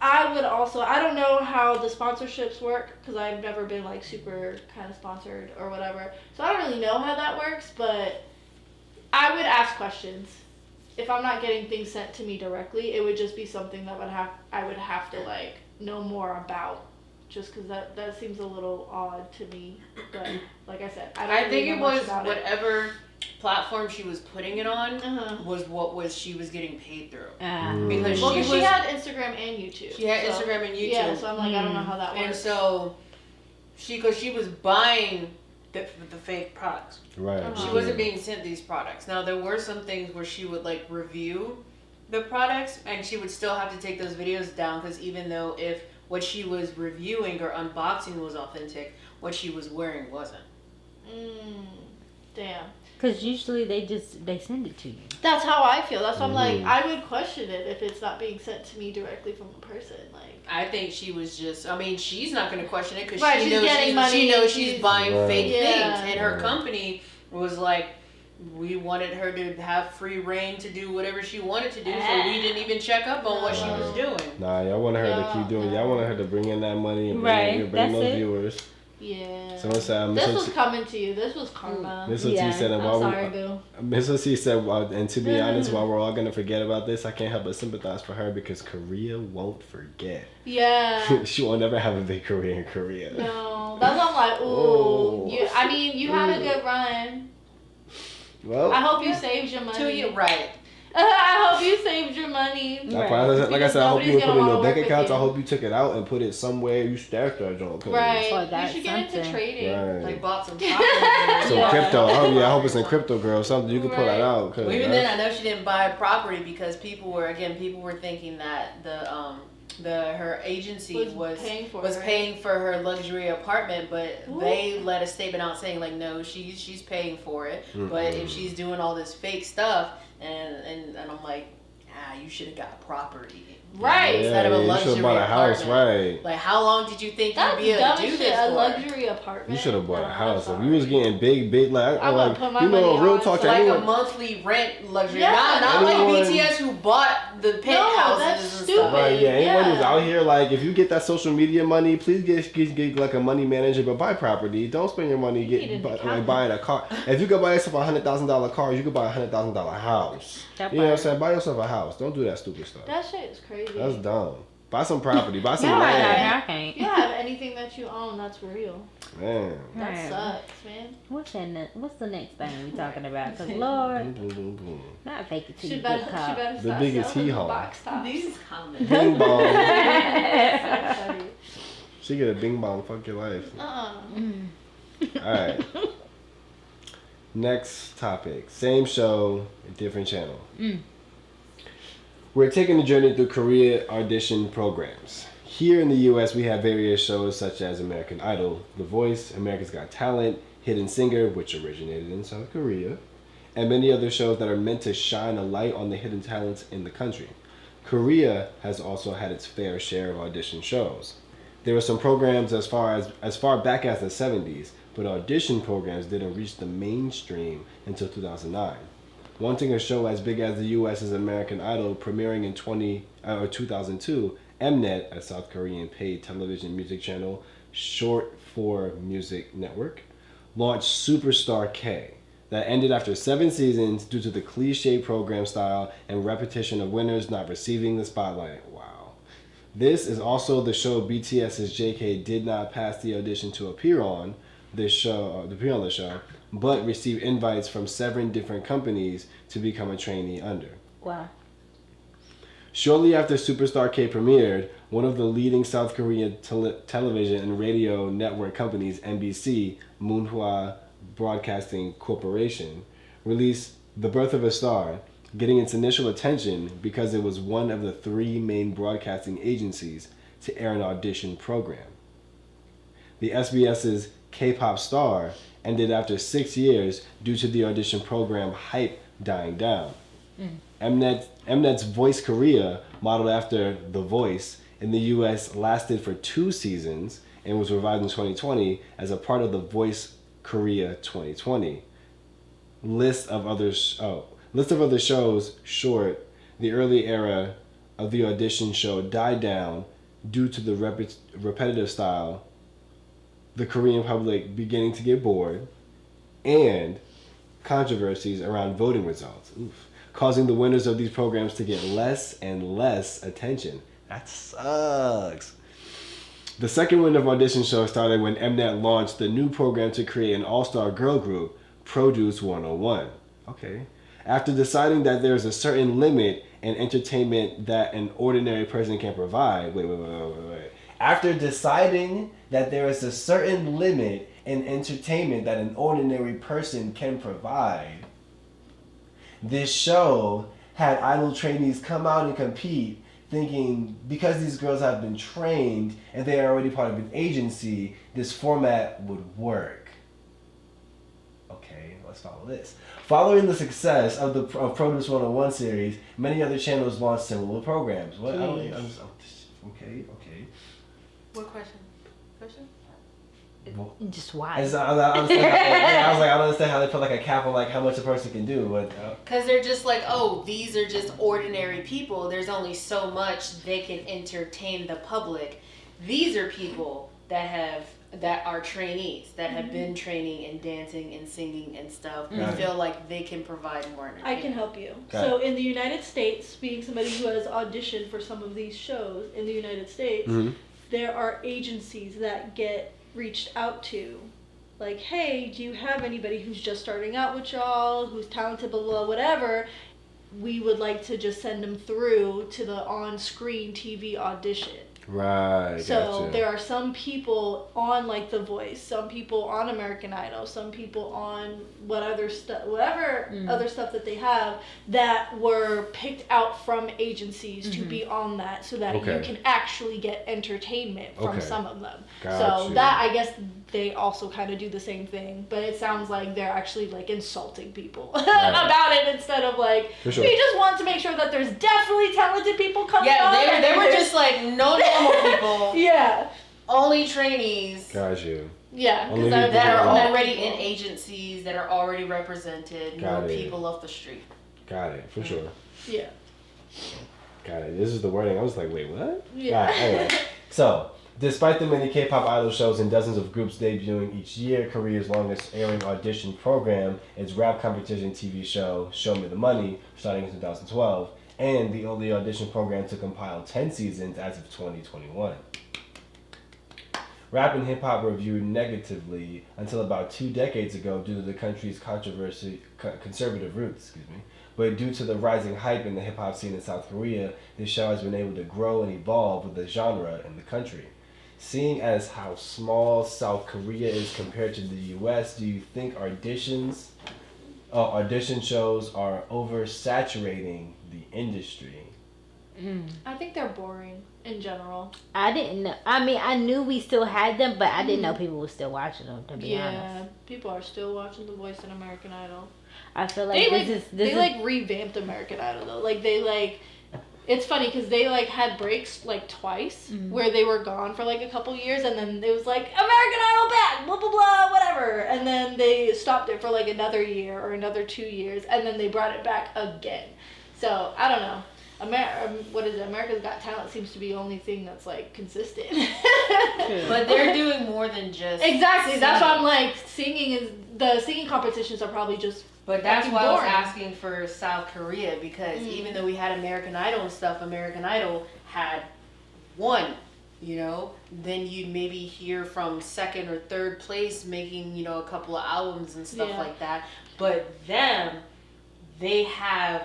I don't know how the sponsorships work because I've never been like super kind of sponsored or whatever. So I don't really know how that works, but I would ask questions. If I'm not getting things sent to me directly, it would just be something that I would have to like know more about just because that seems a little odd to me. But like I said, I don't I really think know it much was about whatever platform she was putting it on Uh-huh. was she was getting paid through. Mm. Because Well, she 'cause was she had Instagram and YouTube. she had so- Instagram and YouTube. Yeah, so I'm like, I don't know how that works. And so because she was buying the fake products. Right. Uh-huh. She wasn't being sent these products. Now there were some things where she would like review the products and she would still have to take those videos down because even though if what she was reviewing or unboxing was authentic, what she was wearing wasn't. Damn. Because usually they send it to you. That's how I feel. That's why I'm like, Mhm. I would question it if it's not being sent to me directly from a person. Like, I think she was just. I mean, she's not going to question it because Right, she she's knows getting money, she knows she's- she's buying Right. fake Yeah. things, and her Right. company was like, we wanted her to have free reign to do whatever she wanted to do, so we didn't even check up on what she was doing. Nah, y'all wanted her to Yeah. keep doing. Y'all wanted her to bring in that money and Right, bring that's those it. viewers. yeah. Someone said, This was coming to you. This was karma. Miss T Yeah, said, I'm while sorry, Boo. Miss T said, and to be honest, while we're all gonna forget about this, I can't help but sympathize for her because Korea won't forget. Yeah. She will never have a big career in Korea. No. That's why I'm like, ooh. Oh. I mean, you had a good run. Well, I hope you saved your money. To you, right? I hope you saved your money. like I said, Because I hope you nobody's didn't put it gonna in wanna no bank work with accounts. I you. hope you took it out and put it somewhere you stashed that joint. Right. Or You got should get into something. trading. Right. Like bought some Some property. Yeah. crypto. Oh yeah, I hope it's in crypto, girl. Something you can pull that Right. out. 'Cause Well, even that's- then, I know she didn't buy property because people were thinking that her agency was paying for was it. paying for her luxury apartment, but Ooh. they let a statement out saying like, no, she's paying for it. But if she's doing all this fake stuff, and I'm like, you should have got property. Right. Instead of a you should luxury have bought a house, apartment. right? Like, how long did you think That's you'd be able dumb to do as this shit. A for? luxury apartment. You should have bought No, a house. I'm If you was sorry. getting big, like, I wouldn't like put my you know, money real on talk to Like anyone. a monthly rent luxury. Yeah. Not like Anyone- BTS who bought the penthouses that's and stupid. stuff. Right, yeah. Anyone Yeah. who's out here, like, if you get that social media money, please get like a money manager, but buy property. Don't spend your money need an like accountant. buying a car. If you could buy yourself $100,000 car, you could buy $100,000 house. That You know what I'm part. saying? Buy yourself a house. Don't do that stupid stuff. That shit is crazy. That's dumb. Buy some property. Buy some Yeah, land. I can't. You have anything that you own that's real. Man. That Right. sucks, man. What's the next thing we talking about? Because Lord, Boom, boom, boom, boom. not fake it till She you better, get she caught. better The stop biggest selling the hee-haw. box tops. These comments. Bing bong. That's funny. She get a bing bong. Fuck your life. Uh-uh. All right. Next topic. Same show, different channel. We're taking a journey through Korea audition programs. Here in the US, we have various shows such as American Idol, The Voice, America's Got Talent, Hidden Singer, which originated in South Korea, and many other shows that are meant to shine a light on the hidden talents in the country. Korea has also had its fair share of audition shows. There were some programs as far back as the 70s, but audition programs didn't reach the mainstream until 2009. Wanting a show as big as the US's American Idol premiering in 2002, Mnet, a South Korean paid television music channel, short for Music Network, launched Superstar K, that ended after 7 seasons due to the cliche program style and repetition of winners not receiving the spotlight. Wow. This is also the show BTS's JK did not pass the audition to appear on the show, but received invites from 7 different companies to become a trainee under. Wow. Shortly after Superstar K premiered, one of the leading South Korean television and radio network companies, NBC, Moonhwa Broadcasting Corporation, released The Birth of a Star, getting its initial attention because it was one of the 3 main broadcasting agencies to air an audition program. The SBS's K-pop Star ended after 6 years due to the audition program hype dying down. Mnet's Voice Korea, modeled after The Voice, in the US lasted for 2 seasons and was revived in 2020 as a part of The Voice Korea 2020. List of other shows short. The early era of the audition show died down due to the repetitive style, the Korean public beginning to get bored, and controversies around voting results. Oof. Causing the winners of these programs to get less and less attention. That sucks. The second wind of audition shows started when Mnet launched the new program to create an all-star girl group, Produce 101. Okay. After deciding that there is a certain limit in entertainment that an ordinary person can provide. Wait. After deciding that there is a certain limit in entertainment that an ordinary person can provide, this show had idol trainees come out and compete, thinking because these girls have been trained and they are already part of an agency, this format would work. Okay, let's follow this. Following the success of the Produce 101 series, many other channels launched similar programs. What? Okay. What question? Just why? I don't understand how they put like a cap on like how much a person can do. Because they're just like, oh, these are just ordinary people. There's only so much they can entertain the public. These are people that are trainees that have been training and dancing and singing and stuff. Got And it. feel like they can provide more entertainment. I can help you. Got So in the United States, being somebody who has auditioned for some of these shows in the United States, Mhm. there are agencies that get reached out to. Like, hey, do you have anybody who's just starting out with y'all, who's talented, blah, blah, whatever? We would like to just send them through to the on-screen TV audition. Right. So Gotcha. there are some people on like The Voice, some people on American Idol, some people on whatever other stuff that they have that were picked out from agencies to be on that, so that Okay. you can actually get entertainment from Okay. some of them. Gotcha. So that, I guess they also kind of do the same thing, but it sounds like they're actually like insulting people about it instead of like, For sure. we just want to make sure that there's definitely talented people coming Yeah, up. they were and just like, no normal people, yeah. only trainees. Got you. Yeah, Only because people That are Yeah. already in agencies, that are already represented, Got no it. people off the street. Got it. For sure. Yeah. Got it. This is the wording. I was like, wait, what? Yeah. Alright, anyway. So, despite the many K-pop idol shows and dozens of groups debuting each year, Korea's longest airing audition program is rap competition TV show Show Me the Money, starting in 2012, and the only audition program to compile 10 seasons as of 2021. Rap and hip-hop were viewed negatively until about 2 decades ago due to the country's conservative roots. But due to the rising hype in the hip-hop scene in South Korea, this show has been able to grow and evolve with the genre in the country. Seeing as how small South Korea is compared to the US, do you think audition shows are oversaturating the industry? I think they're boring in general. I didn't know. I mean, I knew we still had them, but I didn't know people were still watching them. To be honest, Yeah, people are still watching The Voice and American Idol. I feel like They revamped American Idol though. Like they like, it's funny because they like had breaks like twice where they were gone for like a couple years, and then it was like American Idol back, blah blah blah, whatever, and then they stopped it for like another year or another 2 years, and then they brought it back again. So I don't know. What is it? America's Got Talent seems to be the only thing that's like consistent. But they're doing more than just Exactly. That's why I'm singing. like, the singing competitions are probably just. But that's fucking why I was boring. asking for South Korea, because even though we had American Idol and stuff, American Idol had one, then you'd maybe hear from second or third place making, a couple of albums and stuff Yeah. like that. But they have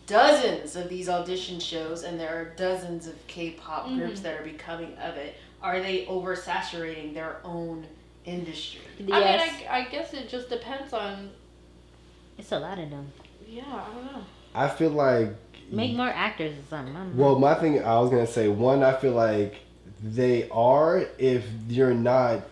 dozens of these audition shows, and there are dozens of K-pop groups that are becoming of it. Are they oversaturating their own industry? yes, I mean, I guess it just depends on. it's a lot of them. Yeah, I don't know. I feel like Make more actors or something. I don't know. well, my thing, I was gonna say, one, I feel like they are if you're not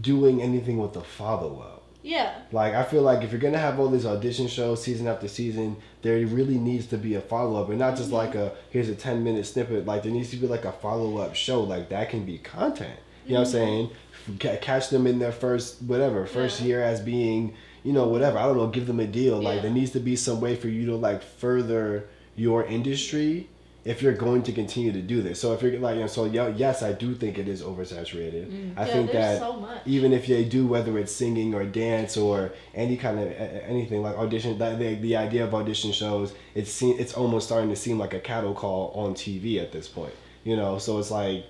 doing anything with the follow-up. Yeah. Like, I feel like if you're gonna have all these audition shows season after season, there really needs to be a follow-up, and not just like here's a 10-minute snippet. Like, there needs to be like a follow-up show. Like, that can be content. You know what I'm saying? Catch them in their first year as being, whatever. I don't know, give them a deal. Like, there needs to be some way for you to like further your industry if you're going to continue to do this. So if you're like, yes, I do think it is oversaturated. I think there's that so much. even if they do, whether it's singing or dance or any kind of anything like audition, the idea of audition shows, it's almost starting to seem like a cattle call on TV at this point. So it's like,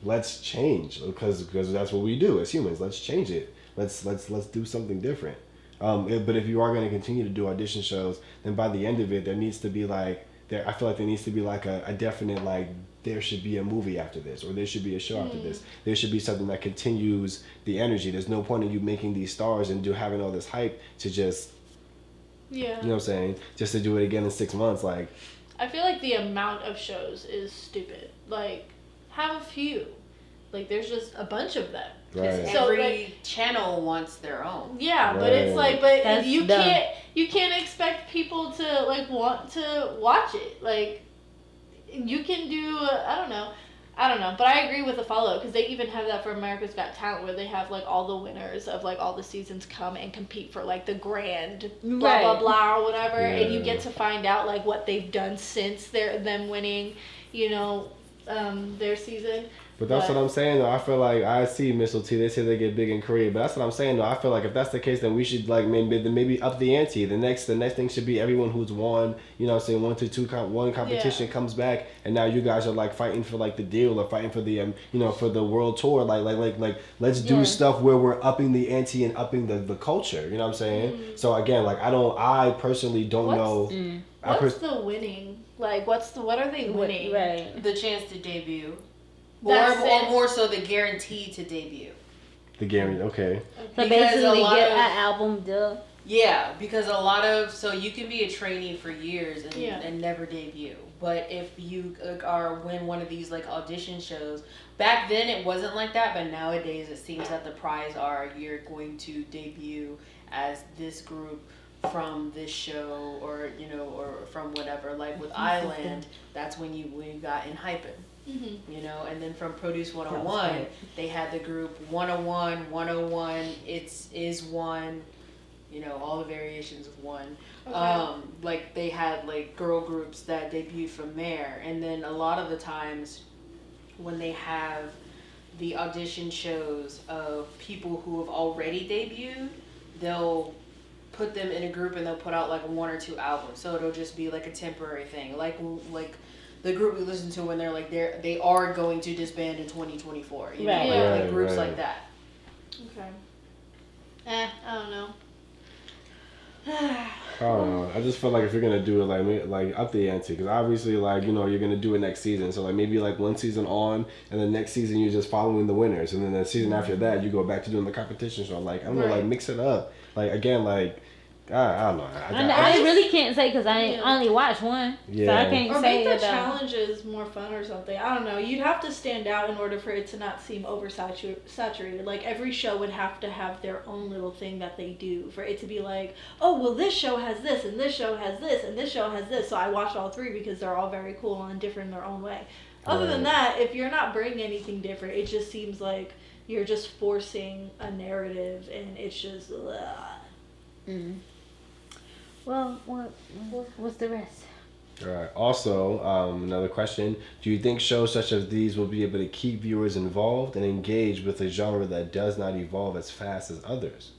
let's change because that's what we do as humans. Let's change it. Let's do something different. But if you are going to continue to do audition shows, then by the end of it, there needs to be like I feel like there needs to be like a definite like there should be a movie after this, or there should be a show after this. There should be something that continues the energy. There's no point in you making these stars and having all this hype to just you know what I'm saying, just to do it again in 6 months. Like I feel like the amount of shows is stupid. Like have a few. Like there's just a bunch of them. right. So every like, channel wants their own. Yeah, Right. but it's like, but That's you dumb. can't expect people to like want to watch it. Like you can do I don't know, but I agree with the follow because they even have that for America's Got Talent where they have like all the winners of like all the seasons come and compete for like the grand blah blah Right. blah or whatever, and you Yeah. get to find out like what they've done since them winning, you know, their season. But that's what I'm saying though. I feel like I see Missile T. They say they get big in Korea, but that's what I'm saying though. I feel like if that's the case, then we should like maybe up the ante. The next thing should be everyone who's won. You know, what I'm saying one competition comes back, and now you guys are like fighting for like the deal or fighting for the you know, for the world tour. Like let's do stuff where we're upping the ante and upping the culture. You know what I'm saying? So again, like I personally don't know. What's the winning? Like what are they winning? Right. The chance to debut. That's Or it. more so the guarantee to debut. The guarantee, okay. So Because basically, a lot get of- an album deal. Yeah, because a lot of so you can be a trainee for years and, Yeah. and never debut. But if you win one of these like audition shows, back then it wasn't like that. But nowadays it seems that the prize are you're going to debut as this group from this show or you know or from whatever. Like with Island, that's when you got in hyping. You know, and then from Produce 101, right. they had the group 101, is one, you know, all the variations of one. Okay. Like they had like girl groups that debuted from there, and then a lot of the times when they have the audition shows of people who have already debuted, they'll put them in a group and they'll put out like 1 or 2 albums, so it'll just be like a temporary thing, like the group we listen to when they're like they are going to disband in 2024, you know, Right. like groups Right. like that. Okay. I don't know. I don't know. I just feel like if you're gonna do it, like up the ante, because obviously, like you know, you're gonna do it next season. So like maybe like one season on, and then next season you're just following the winners, and then the season after that you go back to doing the competition show. Like I don't know, like mix it up. Like again, like I don't know. I really can't say because I only watched one, so I Yeah. can't Or say make the about. challenges more fun or something. I don't know. You'd have to stand out in order for it to not seem oversaturated. Like every show would have to have their own little thing that they do for it to be like, oh, well, this show has this, and this show has this, and this show has this. So I watched all 3 because they're all very cool and different in their own way. Other than that, if you're not bringing anything different, it just seems like you're just forcing a narrative, and it's just. Well, what's the rest? All right. Also, another question: do you think shows such as these will be able to keep viewers involved and engaged with a genre that does not evolve as fast as others?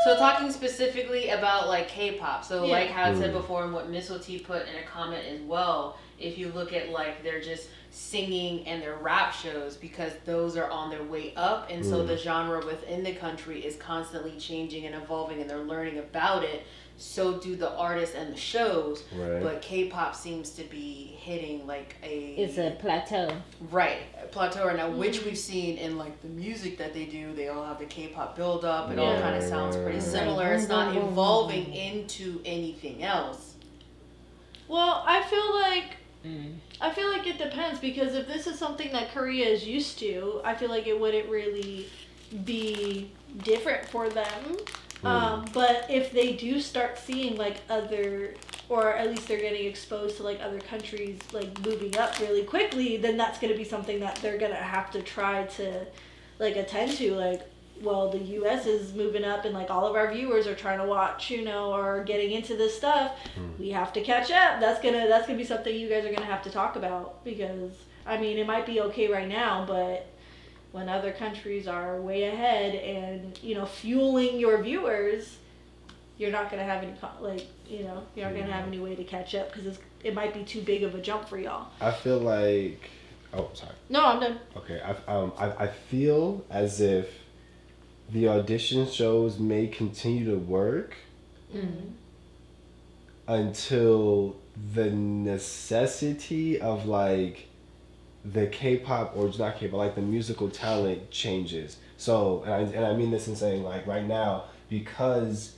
So talking specifically about like K-pop, so Yeah. like how I said before and what Miss T put in a comment as well, if you look at like they're just singing and their rap shows, because those are on their way up, and so the genre within the country is constantly changing and evolving and they're learning about it, so do the artists and the shows. Right. But K-pop seems to be hitting like It's a plateau. a plateau right now, which we've seen in like the music that they do. They all have the K-pop build up. It all Yeah. kind of sounds pretty similar. It's not evolving into anything else. Well, I feel like it depends, because if this is something that Korea is used to, I feel like it wouldn't really be different for them. But if they do start seeing like other, or at least they're getting exposed to like other countries like moving up really quickly, then that's going to be something that they're going to have to try to like attend to. Like, well, the US is moving up and like all of our viewers are trying to watch, you know, or getting into this stuff. We have to catch up. That's gonna be something you guys are gonna have to talk about, because I mean, it might be okay right now, but when other countries are way ahead and, you know, fueling your viewers, you're not going to have any, you're not going to have any way to catch up, because it might be too big of a jump for y'all. I feel like Oh, sorry. No, I'm done. Okay, I feel as if the audition shows may continue to work until the necessity of like the K-pop, or not K-pop, like the musical talent changes. So, and I mean this in saying like right now, because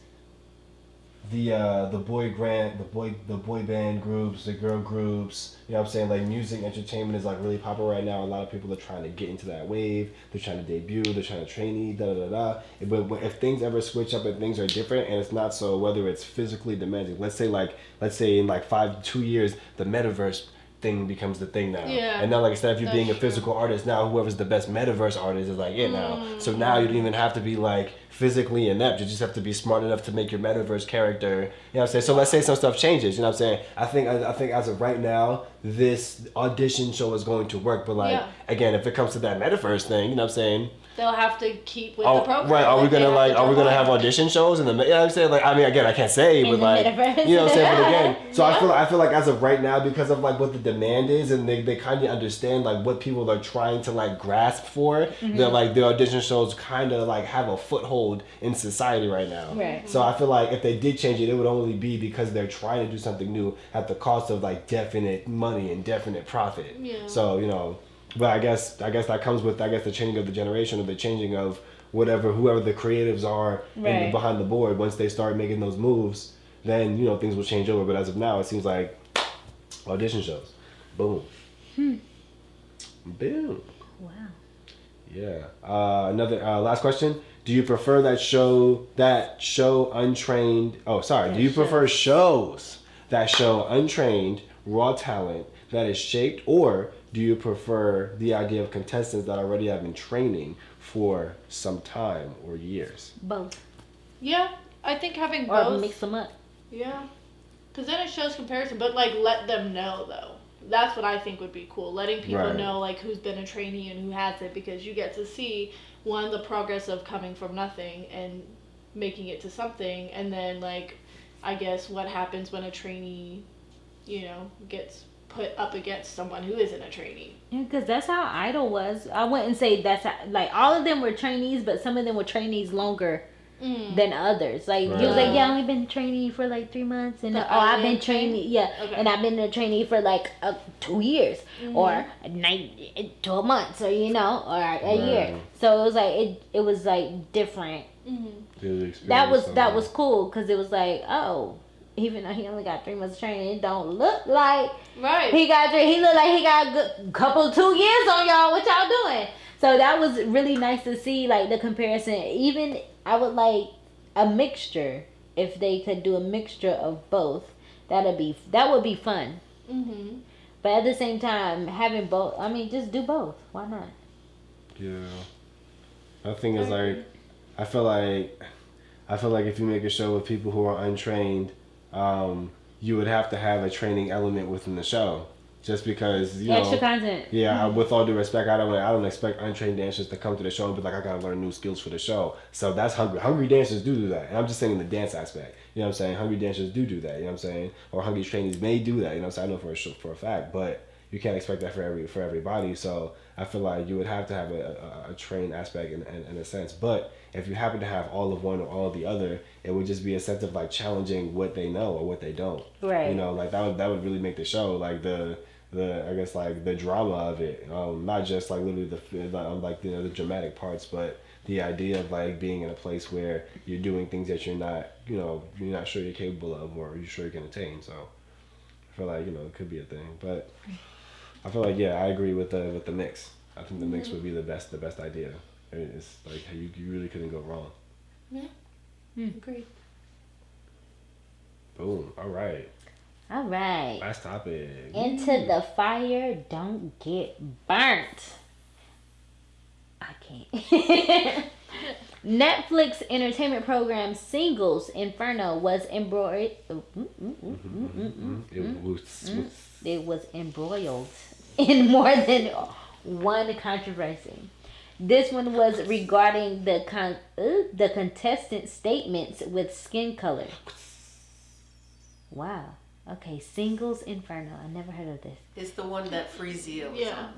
the boy band groups, the girl groups, you know what I'm saying, like music entertainment is like really popular right now. A lot of people are trying to get into that wave. They're trying to debut, they're trying to trainee, da. But if things ever switch up and things are different, and it's not so, whether it's physically demanding, let's say in like 2 years the metaverse thing becomes the thing now. Yeah, and now, like, instead of you that's being a true. physical artist, now whoever's the best metaverse artist is like it now. So now you don't even have to be like physically inept. You just have to be smart enough to make your metaverse character. You know what I'm saying? So let's say some stuff changes. You know what I'm saying? I think as of right now, this audition show is going to work. But like again, if it comes to that metaverse thing, you know what I'm saying? They'll have to keep with the program. Right? Are we They gonna have audition shows in the? You know what I'm saying? Like, I mean, again, I can't say, but like, metaverse. you know what I'm saying? But again, so I feel like as of right now, because of like what the demand is, and they kind of understand like what people are trying to like grasp for, they're like the audition shows kind of like have a foothold in society right now. Right. So I feel like if they did change it, it would only be because they're trying to do something new at the cost of like definite money and definite profit. Yeah. So, you know. But I guess that comes with the changing of the generation, or the changing of whoever the creatives are behind the board. Once they start making those moves, then you know things will change over. But as of now, it seems like audition shows, boom, boom. Wow. Yeah. Another last question. Do you prefer that show untrained? Oh, sorry. Do you prefer shows that show untrained raw talent that is shaped, or do you prefer the idea of contestants that already have been training for some time or years? Both. Yeah, I think having Or both. mix them up. Yeah, because then it shows comparison, but like let them know though. That's what I think would be cool. Letting people know like who's been a trainee and who hasn't, because you get to see the progress of coming from nothing and making it to something, and then like I guess what happens when a trainee, gets put up against someone who isn't a trainee. Yeah, because that's how Idol was. I wouldn't say that's how, like all of them were trainees, but some of them were trainees longer than others. Like he was like, yeah, I only been trainee for like 3 months, and I've been trainee, and I've been a trainee for like 2 years or 12 months, or or a year. So it was like it was like different. That was cool, because it was like, oh, even though he only got 3 months of training, it don't look like he looked like he got a good couple 2 years on y'all. What y'all doing? So that was really nice to see, like the comparison. Even I would like a mixture, if they could do a mixture of both. That would be fun. But at the same time, having both, I mean, just do both. Why not? Yeah. My thing is like, I feel like if you make a show with people who are untrained, you would have to have a training element within the show, just because extra content. Yeah, with all due respect, I don't expect untrained dancers to come to the show and be like, I gotta learn new skills for the show. So that's hungry dancers do that, and I'm just saying in the dance aspect. You know what I'm saying? Hungry dancers do that. You know what I'm saying? Or hungry trainees may do that. You know what I'm saying? I know for a fact, but you can't expect that for everybody. So I feel like you would have to have a trained aspect in a sense. But if you happen to have all of one or all of the other, it would just be a sense of like challenging what they know or what they don't. Right. Like that would really make the show, like the I guess like the drama of it, not just like literally the dramatic parts, but the idea of like being in a place where you're doing things that you're not sure you're capable of, or you're sure you can attain. So I feel like it could be a thing, but I feel like I agree with the mix. I think the mix would be the best idea. It's like you really couldn't go wrong. Yeah. Agreed. Boom. All right. Last topic. Into the fire, don't get burnt. I can't. Netflix entertainment program Singles Inferno was embroiled. It was embroiled in more than one controversy. This one was regarding the contestant statements with skin color. Wow. Okay, Singles Inferno. I never heard of this. It's the one that FreeZia was on.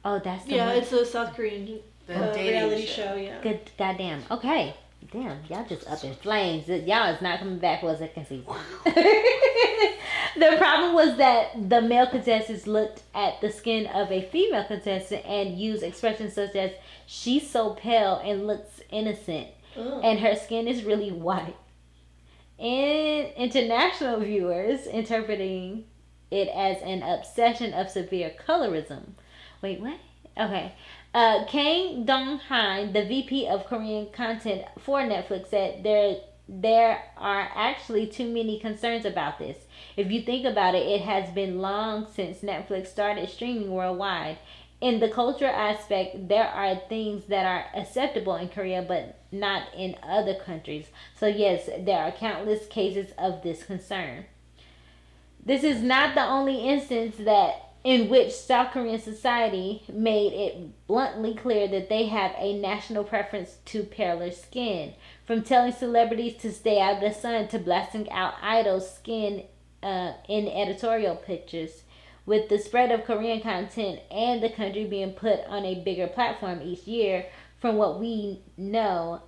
Oh, that's the Yeah, one. it's a South Korean dating reality show. show. Yeah. Good goddamn. Okay. Damn, y'all just up in flames. Y'all is not coming back for a second season. The problem was that the male contestants looked at the skin of a female contestant and used expressions such as "she's so pale and looks innocent," and "her skin is really white." And international viewers interpreting it as an obsession of severe colorism. Wait, what? Okay. Kang Dong-han, the VP of Korean content for Netflix, said there are actually too many concerns about this. If you think about it, it has been long since Netflix started streaming worldwide. In the cultural aspect, there are things that are acceptable in Korea but not in other countries. So yes, there are countless cases of this concern. This is not the only instance in which South Korean society made it bluntly clear that they have a national preference to paler skin. From telling celebrities to stay out of the sun to blasting out idols' skin in editorial pictures. With the spread of Korean content and the country being put on a bigger platform each year, from what we know,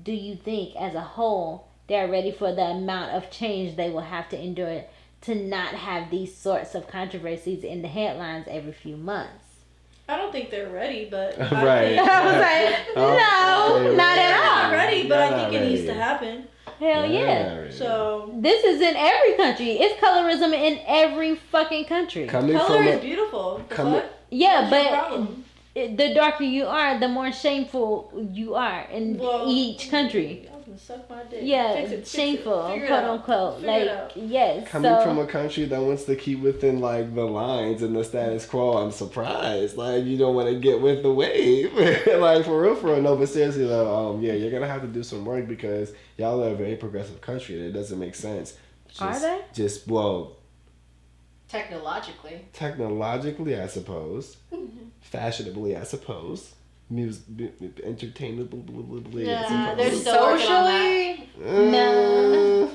do you think as a whole they are ready for the amount of change they will have to endure to not have these sorts of controversies in the headlines every few months? I don't think they're ready, but Right. I was like, no, not at I'm all. ready, but I Not think it needs ready. to happen. Hell yeah. So This is in every country. It's colorism in every fucking country. Coming color from is a, beautiful. The Come- fuck? Yeah, What's your but problem? the darker you are, the more shameful you are in Well, each country. I was gonna suck my dick. Yeah, Fix it, shameful, Figure it quote out. unquote. Figure it Like, out. yes. coming from So, a country that wants to keep within like the lines and the status quo, I'm surprised. Like you don't want to get with the wave. Like for real. No, but seriously though, yeah, you're gonna have to do some work because y'all are a very progressive country and it doesn't make sense. Are they? Well, Technologically. technologically, I suppose. Fashionably, I suppose. Entertainably, Yeah, I suppose. they're still working on that. Socially, No.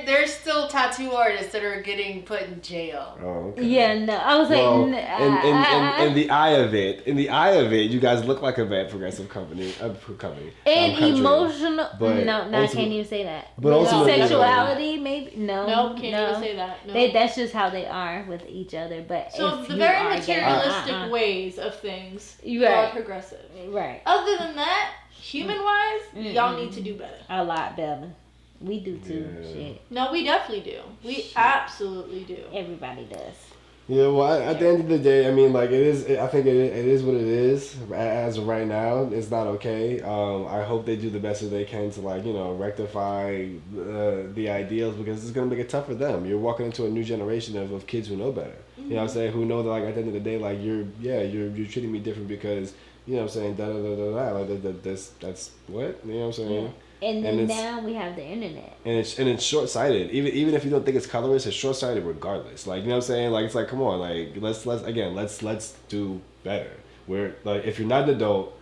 there's still tattoo artists that are getting put in jail. Oh, okay. Yeah, no. I was like, Well, in the eye of it, you guys look like a bad progressive company. Country. and emotional. But No, I can't ultimate- even say that. but ultimately, Sexuality, maybe. No, Nope, can't even say that. No. That's just how they are with each other. But So if the you very are gay- materialistic ways of things Right. are progressive. right? Other than that, human wise, y'all need to do better. A lot better. We do too. Yeah. Shit, No, we definitely do. We absolutely do. everybody does. Yeah, well, at the end of the day, I mean, like it is. I think it is what it is. As of right now, it's not okay. I hope they do the best that they can to rectify the ideals because it's gonna make it tough for them. You're walking into a new generation of kids who know better. You know what I'm saying? Who know that like at the end of the day, like you're treating me different because you know what I'm saying. Da da da da da. Like that's what you know what I'm saying. Yeah. And then And it's- now we have the internet. And it's short sighted. Even if you don't think it's colorist, it's short sighted regardless. Like you know what I'm saying? Like it's like come on, like let's do better. We're like if you're not an adult,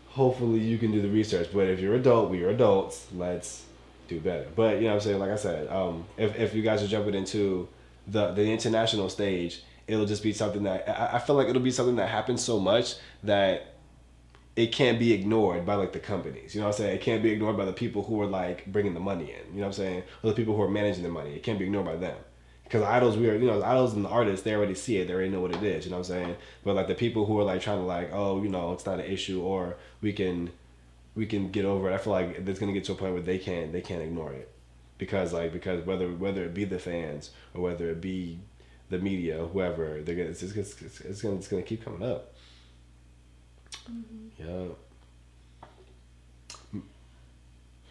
hopefully you can do the research. But if you're adult, we're adults, let's do better. But you know what I'm saying? Like I said, if you guys are jumping into the international stage, it'll just be something that I feel like it'll be something that happens so much that it can't be ignored by like the companies, you know what I'm saying? It can't be ignored by the people who are like bringing the money in, you know what I'm saying? Or the people who are managing the money. It can't be ignored by them. Because idols, idols and the artists, they already see it. They already know what it is, you know what I'm saying? But like the people who are like trying to like, oh, it's not an issue or we can get over it. I feel like it's going to get to a point where they can't ignore it. Because whether it be the fans or whether it be the media, whoever, it's going to keep coming up. Yeah.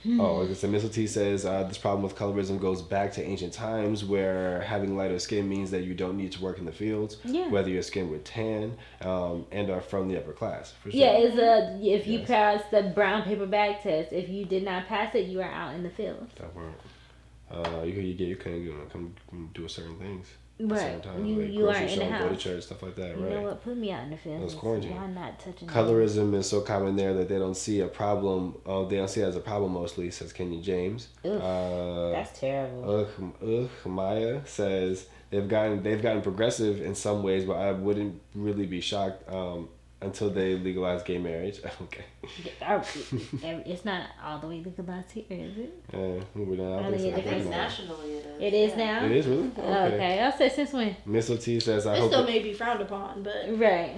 Oh, like I said, Missile T says this problem with colorism goes back to ancient times where having lighter skin means that you don't need to work in the fields, whether your skin were tan and are from the upper class. For sure. Yeah, it's if you pass the brown paper bag test, if you did not pass it, you are out in the field. That weren't. You couldn't come do certain things. Right. Time, You are in the house. Go to church, stuff like that, right? You know what? Put me out in the field. It was quarantine. Y'all not touching Colorism is so common there that they don't see a problem. They don't see it as a problem mostly, says Kenya James. That's terrible. Maya says they've gotten progressive in some ways, but I wouldn't really be shocked until they legalize gay marriage. Okay. It's not all the way legalized here, is it? We're not. Only I think nationally it is. It is now? It is really? Okay. I said since when? Miss T says, I It hope still may be frowned upon, but Right.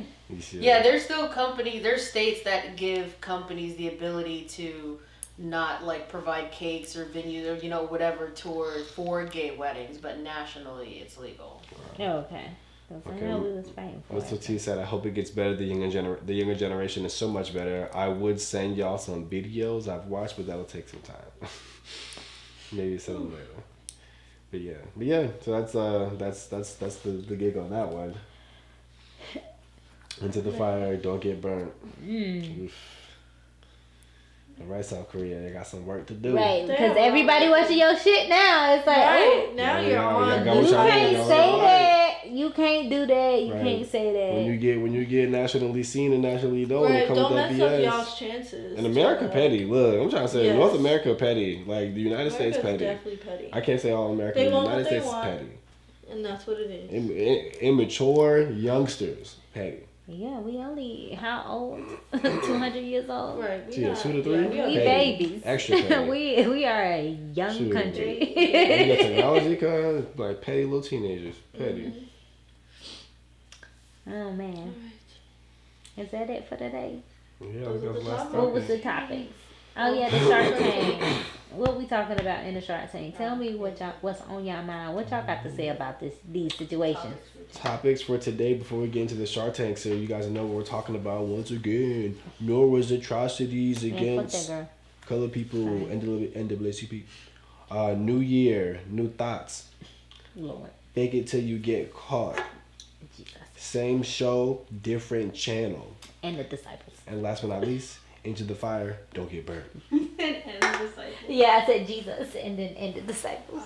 Yeah, there's still there's states that give companies the ability to not like provide cakes or venues or whatever tours for gay weddings, but nationally it's legal. Oh, okay. I know we was fighting for Miss it. T said, I hope it gets better. The younger generation is so much better. I would send y'all some videos I've watched, but that'll take some time. Maybe some later. But yeah. So that's the gig on that one. Into the fire, don't get burnt. Oof. All right, South Korea, they got some work to do. Right, because everybody watching your shit now. It's like, right, now you're on. You can't say that. You can't do that. You can't say that. When you get nationally seen and nationally known, Right, come don't with that mess BS. up y'all's chances. And America petty. Look, I'm trying to say North America petty. Like the United States petty. Definitely petty. I can't say all America. They The want United what they States want. is petty. And that's what it is. Immature youngsters petty. Yeah, we only how old? 200 years old. Right. We 2 to 3. Yeah, We Petty. babies. Extra petty. we are a young Shoot. country. We got technology, cause like petty little teenagers. Petty. Oh man, is that it for today? Yeah, we got the last What was topic. the topics? Oh yeah, the Shark Tank. What we talking about in the Shark Tank? Tell me what's on y'all mind. What y'all got to say about these situations? Topics for today before we get into the Shark Tank, so you guys know what we're talking about once again. NORA'S atrocities Man, fuck against that girl. colored people, NAACP. New year, new thoughts. Lord Fake it till you get caught. Jesus Same show, different channel. and the disciples. And last but not least, into the fire, don't get burned. And the disciples. Yeah, I said Jesus and the disciples.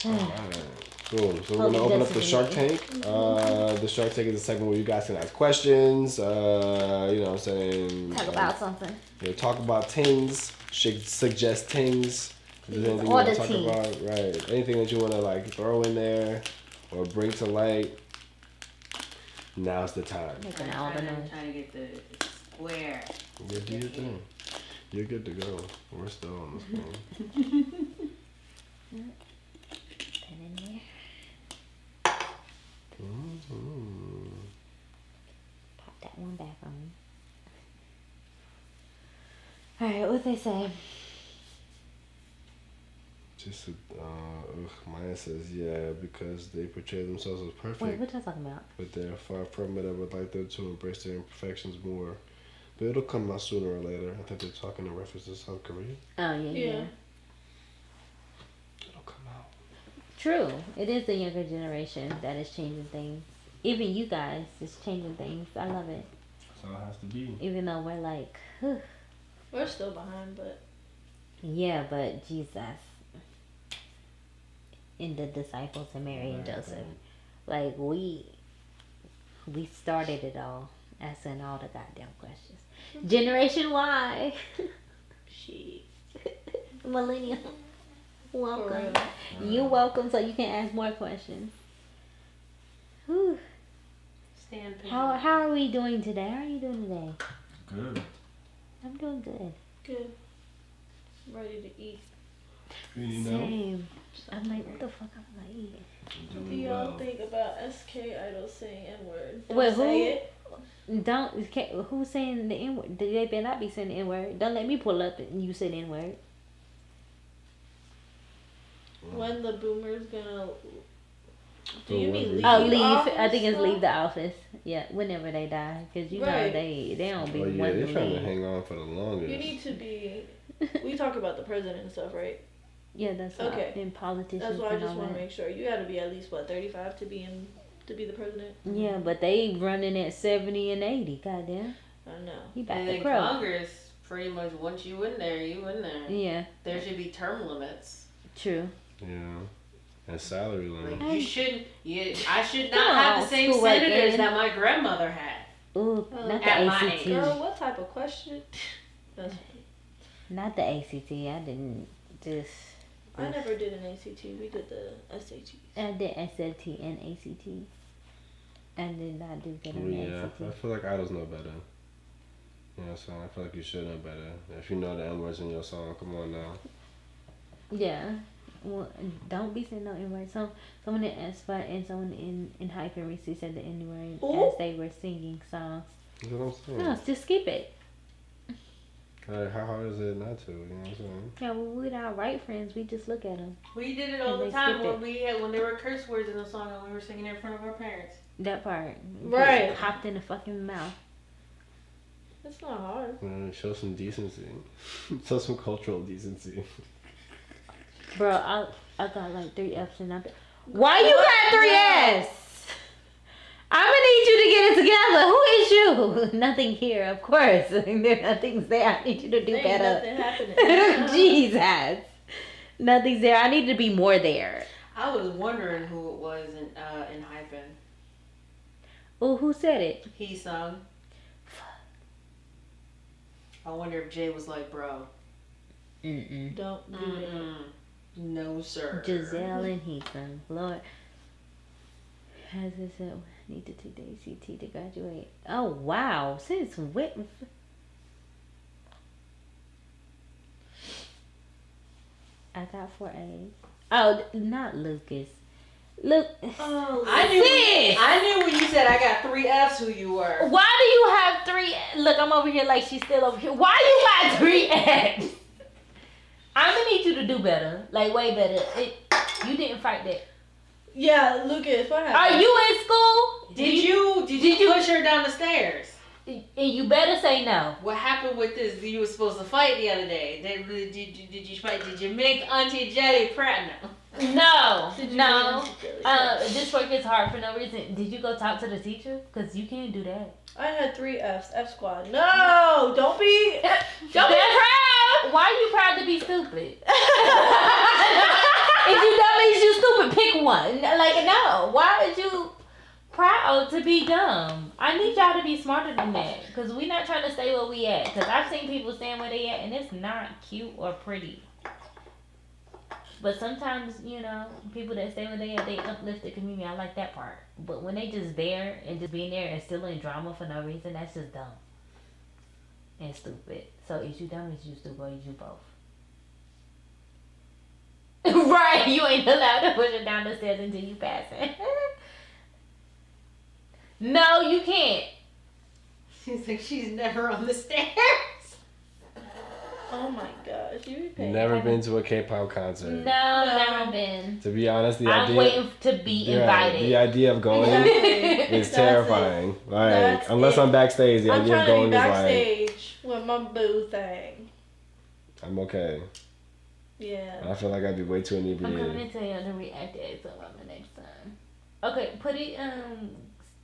Alright. Cool. So we're Hope gonna it open up the doesn't Shark get Tank. The Shark Tank is a segment where you guys can ask questions. You know what I'm saying? Talk about something. Talk about things. Suggest things. If there's anything you Or want to the talk teams. about, right? Anything that you want to like throw in there or bring to light. Now's the time. Making all the I'm noise. trying to get the square. Yeah, do your thing. You're good to go. We're still on this phone. Put in there. Pop that one back on. Alright, what they say? Just Maya says, yeah, because they portray themselves as perfect, Wait, what y'all talking about? but they're far from it. I would like them to embrace their imperfections more. But it'll come out sooner or later. I think they're talking in reference to South Korea. Oh yeah. It'll come out. True. It is the younger generation that is changing things. Even you guys is changing things. I love it. That's how it has to be. Even though we're like, whew. We're still behind, but Yeah, but Jesus. And the disciples and Mary and Joseph. Like we started it all, asking all the goddamn questions. Generation Y. she. Millennial. Welcome. For real. You welcome so you can ask more questions. Whew. Stand How are we doing today? How are you doing today? Good. I'm doing good. Good. I'm ready to eat. You know? Same. I'm like, what the fuck am I eating? What do y'all think about SK Idol saying N-word? Wait, who? Say it. Who's saying the N word? They better not be saying the N word. Don't let me pull up and you say the N word. When the boomers gonna? Do you mean leave? Oh, leave. office I think it's stuff? leave the office. Yeah, whenever they die, because you know Right. they don't be Oh yeah, wanting they're to trying to leave. hang on for the longest. You need to be. We talk about the president and stuff, right? Yeah, that's Okay. okay. And politicians. That's why I and just all want to that. make sure. You got to be at least 35 to be the president. Yeah, but they running at 70 and 80. Goddamn, I know. he about And to then crow. Congress, pretty much once you in there, you in there. Yeah, There should be term limits. true. Yeah. And salary Like limit. you shouldn't. I should Come not have on, the same school right senators there. that my grandmother had. Ooh, not the At my ACT. age. Girl, what type of question? That's. Not the ACT. I didn't just. I never did an ACT. We did the SAT. I did SAT and ACT. and then not do good on Yeah, the I SAT. feel like idols know better. You know what I'm saying? I feel like you should know better. If you know the N words in your song, come on now. Yeah. Well, don't be saying no N word. Someone in Spot and someone in Hyper recently said the N word Who? as they were singing songs. That's what I'm saying. No, just skip it. Like, how hard is it not to? You know what I'm saying? Yeah, well, we're not right friends. We just look at them. We did it all And the they time skipped when there were curse words in the song and we were singing in front of our parents. That part. Right. Hopped in the fucking mouth. It's not hard. Show some decency. Show some cultural decency. Bro, I got like 3 F's and nothing. Why you got 3 F's? I'm gonna need you to get it together. Who is you? Nothing here, of course. Nothing's there. I need you to do Ain't better. nothing happening. Jesus. Nothing's there. I need to be more there. I was wondering who it was in Hyphen. Oh, who said it? He sung. I wonder if Jay was like, bro. Mm-mm. Don't do it. Mm-mm. No, sir. Giselle and Heaton. Lord. As I said, need to take the ACT to graduate. Oh, wow. Since when? I got 4 A's. Oh, not Lucas. Look. Oh, I knew Sis! when you said I got 3 F's who you were. Why do you have 3? Look, I'm over here like she's still over here. Why you got 3 F's? I'm gonna need you to do better. Like, way better. You didn't fight that. yeah, Lucas, what Are happened? you in school? Did you push her down the stairs? And you better say no. What happened with this? You were supposed to fight the other day. Did you fight? Did you make Auntie Jelly pregnant? No. Did you No. really This work is hard for no reason. Did you go talk to the teacher? Because you can't do that. I had 3 F's. F squad. No, don't be. Don't be proud. Why are you proud to be stupid? If you dumb means you stupid, pick one. Like, no. Why are you proud to be dumb? I need y'all to be smarter than that. Because we not trying to stay where we at. Because I've seen people stand where they at and it's not cute or pretty. But sometimes, you know, people that stay where they at, they uplift the community. I like that part. But when they just there and just being there and still in drama for no reason, that's just dumb. And stupid. So is you dumb, is you stupid, or is you both? Right, you ain't allowed to push it down the stairs until you pass it. No, you can't. She's like, she's never on the stairs. Oh my gosh, you be paying. Never been to a K-pop concert. No, No. never been. To be honest, the I'm idea. waiting to be Yeah, invited. the idea of going Exactly. is That's terrifying. it. Like, That's unless it. I'm backstage, the I'm idea of trying to going be is like, backstage with my boo thing. I'm okay. Yeah. I feel like I'd be way too I'm coming inebriated. to tell you to react to it on the next time. Okay, put it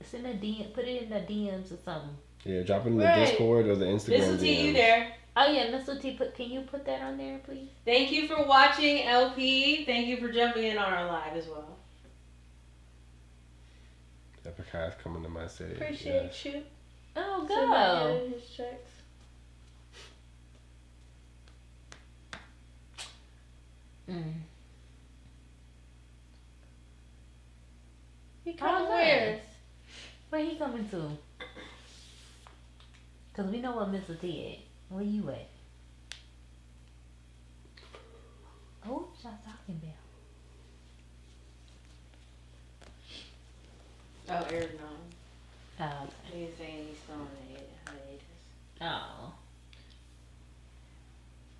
send a DM, put it in the DMs or something. Yeah, drop it in the Right. Discord or the Instagram Listen to you DMs. there. Oh yeah, Miss T, can you put that on there, please? Thank you for watching, LP. Thank you for jumping in on our live as well. Epic High's coming to my city. Appreciate Yes. you. Oh, Send my go. dad his checks. Mm. He coming Oh, where? nice. Where he coming to? Cause we know what Mr. T at. Where you at? Oh, what y'all talking about? Oh, Eric, no. Oh, He's saying he's still on the hiatus. oh.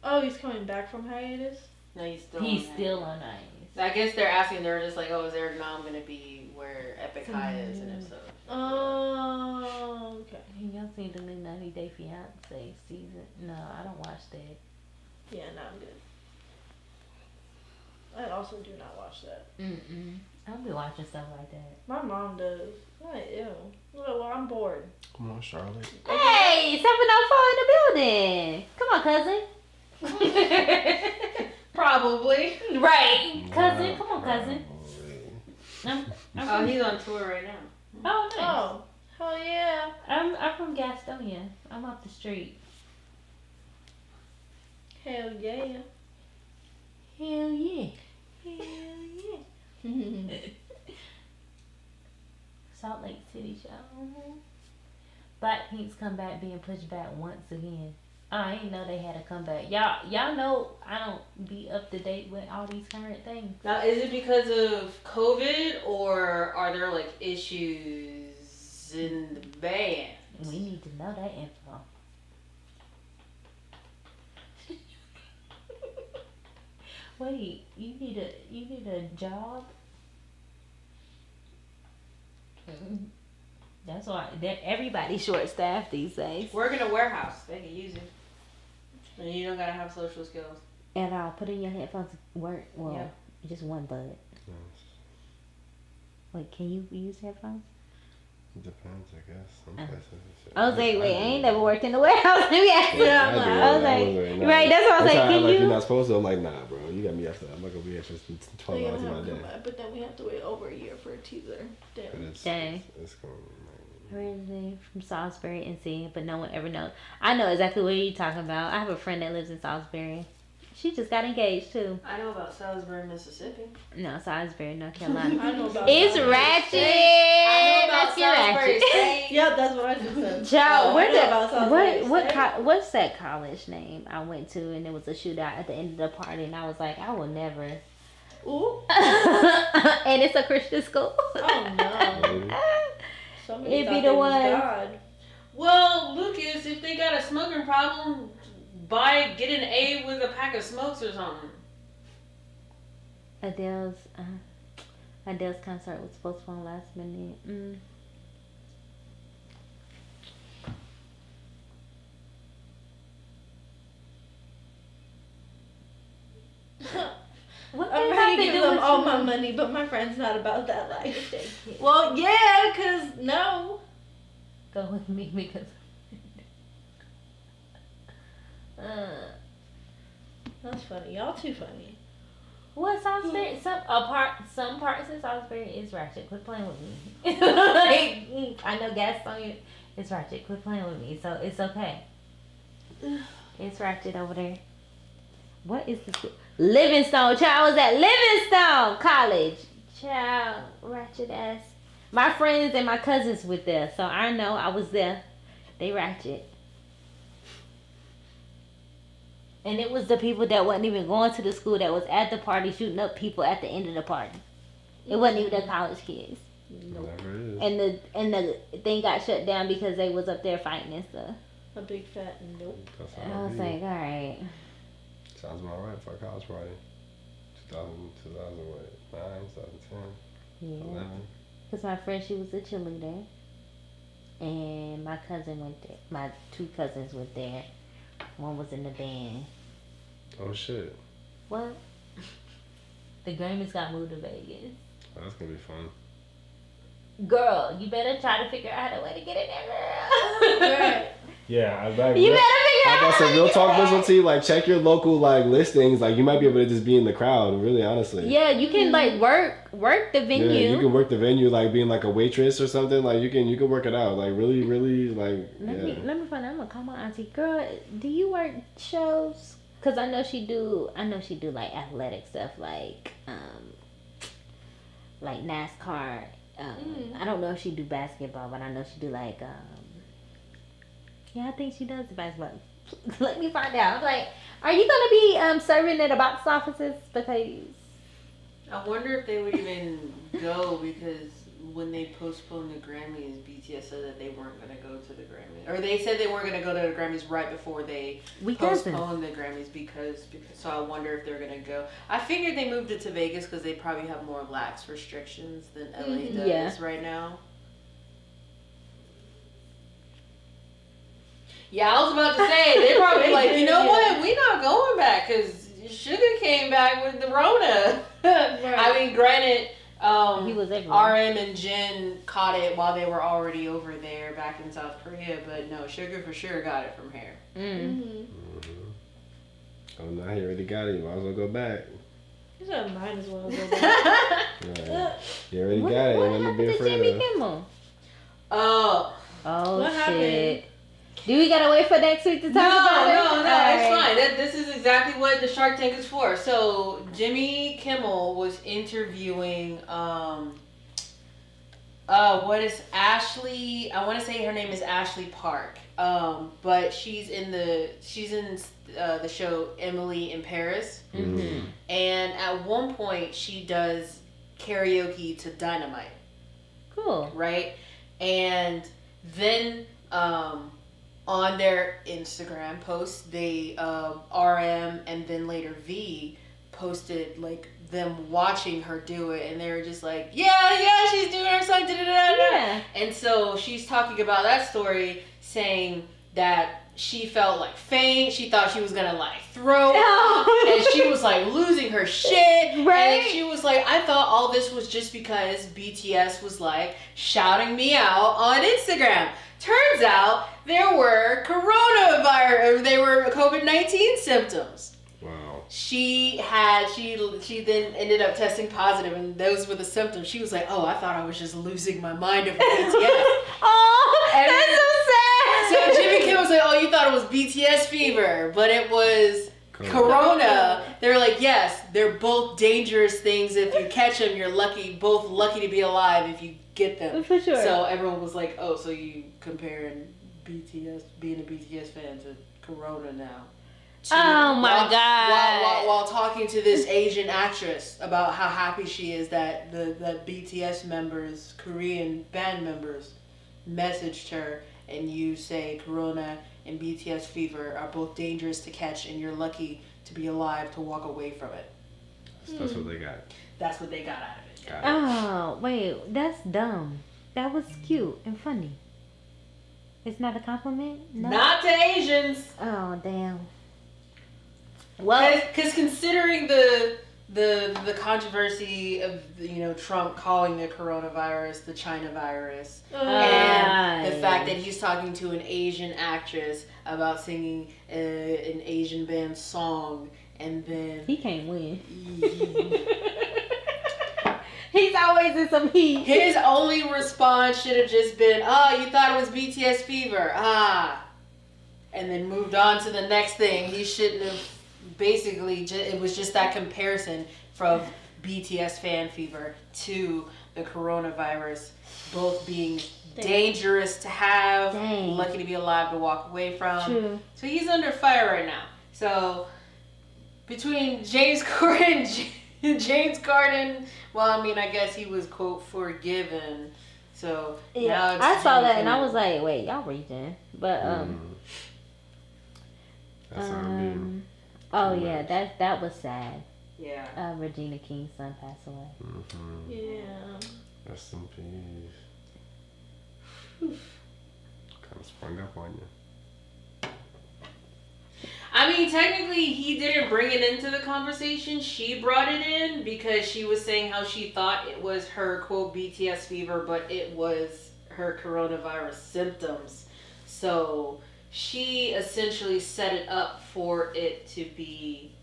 Oh, he's coming back from hiatus? No, he's still. He's on still on ice. I guess they're asking. They're just like, "Oh, is Eric Nam gonna be where Epic High is?" And if so, Oh, okay. Y'all seen the new 90 Day Fiance season? No, I don't watch that. Yeah, no, I'm good. I also do not watch that. Mm-mm. I don't be watching stuff like that. My mom does. I'm like, ew. Well, I'm bored. Come on, Charlotte. Hey, 704 in the building. Come on, cousin. probably. Right, cousin. Come on, cousin. I'm Oh, from, he's on tour right now. oh, nice. Oh, hell yeah. I'm from Gastonia. I'm up the street. Hell yeah. Hell yeah. Hell yeah. Salt Lake City show. Blackpink's come back being pushed back once again. Oh, I didn't know they had a comeback. Y'all know I don't be up to date with all these current things. Now, is it because of COVID or are there like issues in the band? We need to know that info. Wait, you need a job? That's why everybody's short staffed these days. Work in a warehouse, they can use it. And you don't gotta have social skills. And I'll put in your headphones. Work. Well, Yeah. just one bud. Wait, can you use headphones? It depends, I guess. Some places. I was like, wait, I ain't never worked in the warehouse. Let me ask you. Yeah, I was like, right, that's what I was like, can like, you? you're not supposed to. I'm like, nah, bro. You got me after that. I'm not gonna be here for 12 They're hours gonna of have my to come day. back, but then we have to wait over a year for a teaser. But Damn. Dang. it's going to Originally from Salisbury, NC, but no one ever knows. I know exactly what you're talking about. I have a friend that lives in Salisbury. She just got engaged too. I know about Salisbury, Mississippi. No, Salisbury, North Carolina. I know about It's Salisbury ratchet. I know about Let's get Salisbury ratchet. State. Yep, that's what I just said. Child, Oh, I where know about Salisbury State. what's that college name I went to, and there was a shootout at the end of the party, and I was like, I will never. Ooh. And it's a Christian school. Oh no. Somebody It'd thought be they the was one. God. Well, Lucas, if they got a smoking problem, get an A with a pack of smokes or something. Adele's concert was postponed last minute. What I'm does that ready have to to give do them with all you? my money, but my friend's not about that life. Well, Well, yeah, cause no. go with me because. That's funny. Y'all too funny. What Salisbury? Some parts of Salisbury is ratchet. Quit playing with me. Like, I know gas on you. It's ratchet. Quit playing with me. So it's okay. It's ratchet over there. What is this? Livingstone. Child, I was at Livingstone College. Child, ratchet ass. My friends and my cousins were there, so I know I was there. They ratchet. And it was the people that wasn't even going to the school that was at the party shooting up people at the end of the party. It wasn't even the college kids. whatever it is. And the thing got shut down because they was up there fighting and stuff. A big fat nope. That's how And I was it like, be. all right. Sounds about right for a college party. 2009, 2010, Yeah. 11. Because my friend, she was a cheerleader. And my cousin went there. My two cousins went there. One was in the band. Oh shit. What? The Grammys got moved to Vegas. Oh, that's gonna be fun. Girl, you better try to figure out a way to get in there, girl. Right. Yeah, I like. You better figure out I how said, to real get talk, in. Visibility. Like, check your local like listings. Like, you might be able to just be in the crowd. Really, honestly. Yeah, you can like work the venue. Yeah, you can work the venue, like being like a waitress or something. Like, you can work it out. Like, really, like. Let me find out. I'm gonna call my auntie. Girl, do you work shows? Cause I know she do like athletic stuff, like NASCAR. I don't know if she do basketball, but I know she do like yeah, I think she does basketball. Let me find out. I'm like, are you gonna be serving at the box offices? Because I wonder if they would even go because when they postponed the Grammys, BTS said that they weren't going to go to the Grammys. Or they said they weren't going to go to the Grammys right before they postponed the Grammys because so I wonder if they're going to go. I figured they moved it to Vegas because they probably have more lax restrictions than LA does right now. Yeah, I was about to say, they're probably like, you know what, we not going back because Sugar came back with the Rona. Right. I mean, granted, he was everywhere. RM and Jin caught it while they were already over there back in South Korea, but no, Sugar for sure got it from here. Oh no, he already got it. You might as well go back. You said might as well go back. Right. You already got it. What You happened be to afraid Jimmy of. Kimmel? Oh. Oh, What shit. happened? Do we gotta wait for next week to talk about it? No, All it's right. fine. This is exactly what the Shark Tank is for. So Jimmy Kimmel was interviewing What is Ashley? I want to say her name is Ashley Park. But she's in the show Emily in Paris. Mm-hmm. And at one point she does karaoke to Dynamite. Cool. Right? And then on their Instagram posts, they RM and then later V posted like them watching her do it, and they were just like, yeah, she's doing her song, Yeah. and so she's talking about that story, saying that she felt like faint, she thought she was gonna like throw up, and she was like losing her shit, Right. and she was like, I thought all this was just because BTS was like shouting me out on Instagram. Turns out there were COVID-19 symptoms. Wow. She then ended up testing positive, and those were the symptoms. She was like, oh, I thought I was just losing my mind over BTS. Oh, And that's so sad. so Jimmy Kimmel was like, oh, you thought it was BTS fever, but it was Corona. They were like, yes, they're both dangerous things. If you catch them, you're both lucky to be alive if you get them. For sure. So everyone was like, oh, so you comparing BTS, being a BTS fan, to Corona now. Oh my God. While talking to this Asian actress about how happy she is that the BTS members, Korean band members, messaged her, and you say Corona and BTS fever are both dangerous to catch, and you're lucky to be alive to walk away from it. That's what they got. That's what they got out of it. Got it. Oh, wait, that's dumb. That was cute and funny. It's not a compliment? No. Not to Asians. Oh, damn. Well, Because considering the controversy of Trump calling the coronavirus the China virus, and the fact that he's talking to an Asian actress about singing an Asian band song, and then he can't win. He's always in some heat. his only response should have just been, "Oh, you thought it was BTS fever, and then moved on to the next thing. He shouldn't have. Basically, it was just that comparison from BTS fan fever to the coronavirus, both being dangerous to have, lucky to be alive to walk away from. True. So he's under fire right now. So between James Corden, well, I mean, I guess he was quote forgiven. So Yeah, now I saw Jimmy that and I Kimmel. was like, wait, y'all reaching. But That's R&B. oh yeah, that was sad. Yeah. Regina King's son passed away. Mm-hmm. Yeah. Rest in peace. Kind of sprung up on you. I mean, technically, he didn't bring it into the conversation. She brought it in because she was saying how she thought it was her, quote, BTS fever, but it was her coronavirus symptoms. So she essentially set it up for it to be,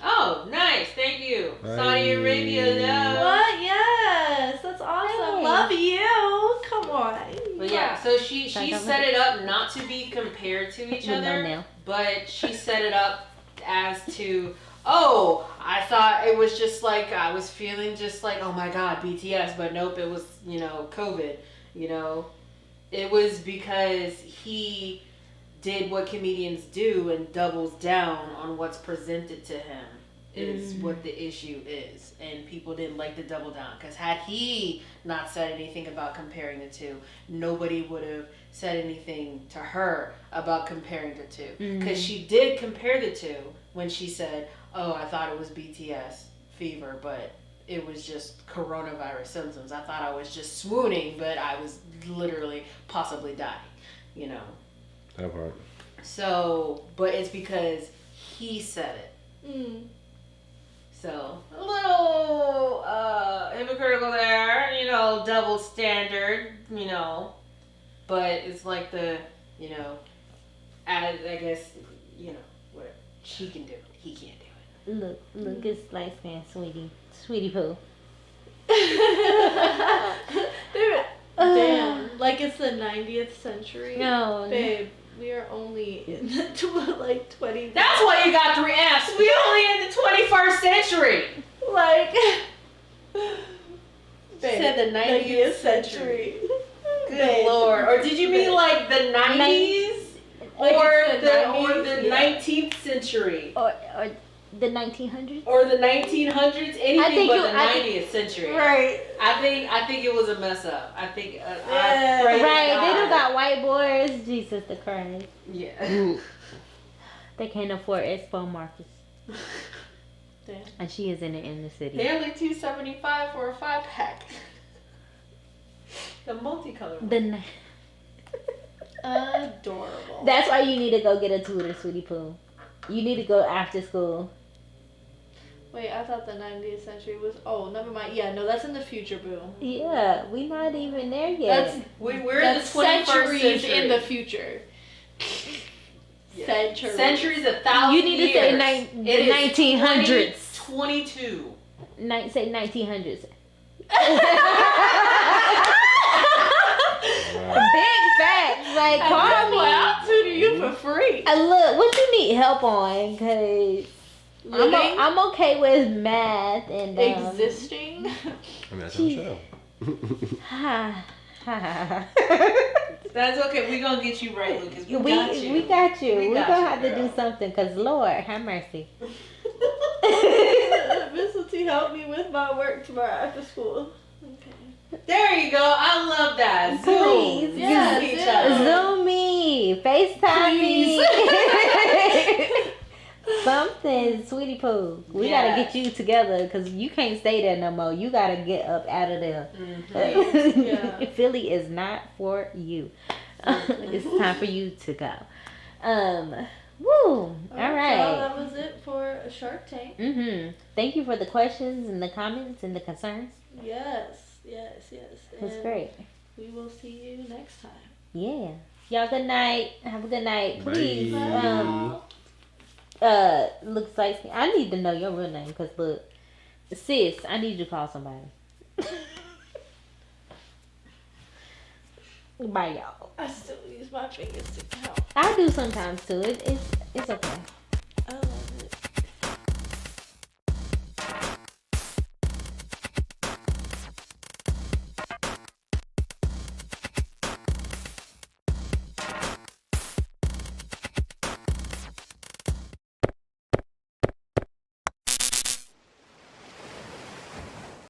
oh, nice. Thank you. Saudi Arabia, no. What? Yes, that's awesome. Hey. Love you. Come on. But yeah, so she Sorry, set it up not to be compared to each With no other, nail. but she set it up as to, oh, I thought it was just like, I was feeling just like, oh my God, BTS, but nope, it was, COVID, It was because he did what comedians do and doubles down on what's presented to him is what the issue is, and people didn't like the double down, because had he not said anything about comparing the two, nobody would have said anything to her about comparing the two, because she did compare the two when she said, oh, I thought it was BTS fever, but it was just coronavirus symptoms. I thought I was just swooning, but I was literally possibly dying, That part. So, but it's because he said it. So, a little hypocritical there, double standard, but it's like the, I guess, whatever. She can do it. He can't do it. Look, it's light skin, sweetie poo. Damn. Like it's the 90th century. No. Babe, we are only in the 20. That's why you got 3 Fs. We only in the 21st century. Like, Said the 90th century. Good Babe. lord. Or did you mean like the 90s? Like Or it's the the 90s? Yeah. 19th century? Or the 1900s. Or the 1900s? Anything I think but you- the I 90th century. Right. I think it was a mess up. I think Yeah. I pray to Right, they God. don't got whiteboards. Jesus the Christ. Yeah. They can't afford Expo Marcus. Damn. And she is in the inner city. They only $275 for a 5-pack. The multicolor. The Adorable. That's why you need to go get a tutor, sweetie poo. You need to go after school. Wait, I thought the 90th century was. Oh, never mind. Yeah, no, that's in the future, boo. Yeah, we not even there yet. That's We're in the that's 21st centuries century. in the future. Yeah. Centuries. Centuries, 1,000 You need to say years. the It is 1900s. 22. Say 1900s. Big facts. Like, At call this me. point, I'll tutor you for free. Look, what you need help on? Cause Living, I'm okay with math and existing. I mean, that's on the show. That's okay. We're going to get you right, Lucas. We got you. We got you. We We're got gonna you, have to girl. do something. Cause Lord, have mercy. Miss will help me with my work tomorrow after school. Okay. There you go. I love that. Please, Zoom. yes, See each yes. other. Zoom me, FaceTime me. Something, sweetie poo. We gotta Yes. get you together because you can't stay there no more. You gotta get up out of there. Yeah. Philly is not for you. It's time for you to go. Woo. All right. So that was it for Shark Tank. Thank you for the questions and the comments and the concerns. Yes. It was And great. we will see you next time. Yeah. Y'all good night. Have a good night. Please. Bye. Looks like I need to know your real name because look, sis, I need you to call somebody. Bye, y'all. I still use my fingers to count. I do sometimes too. It's okay.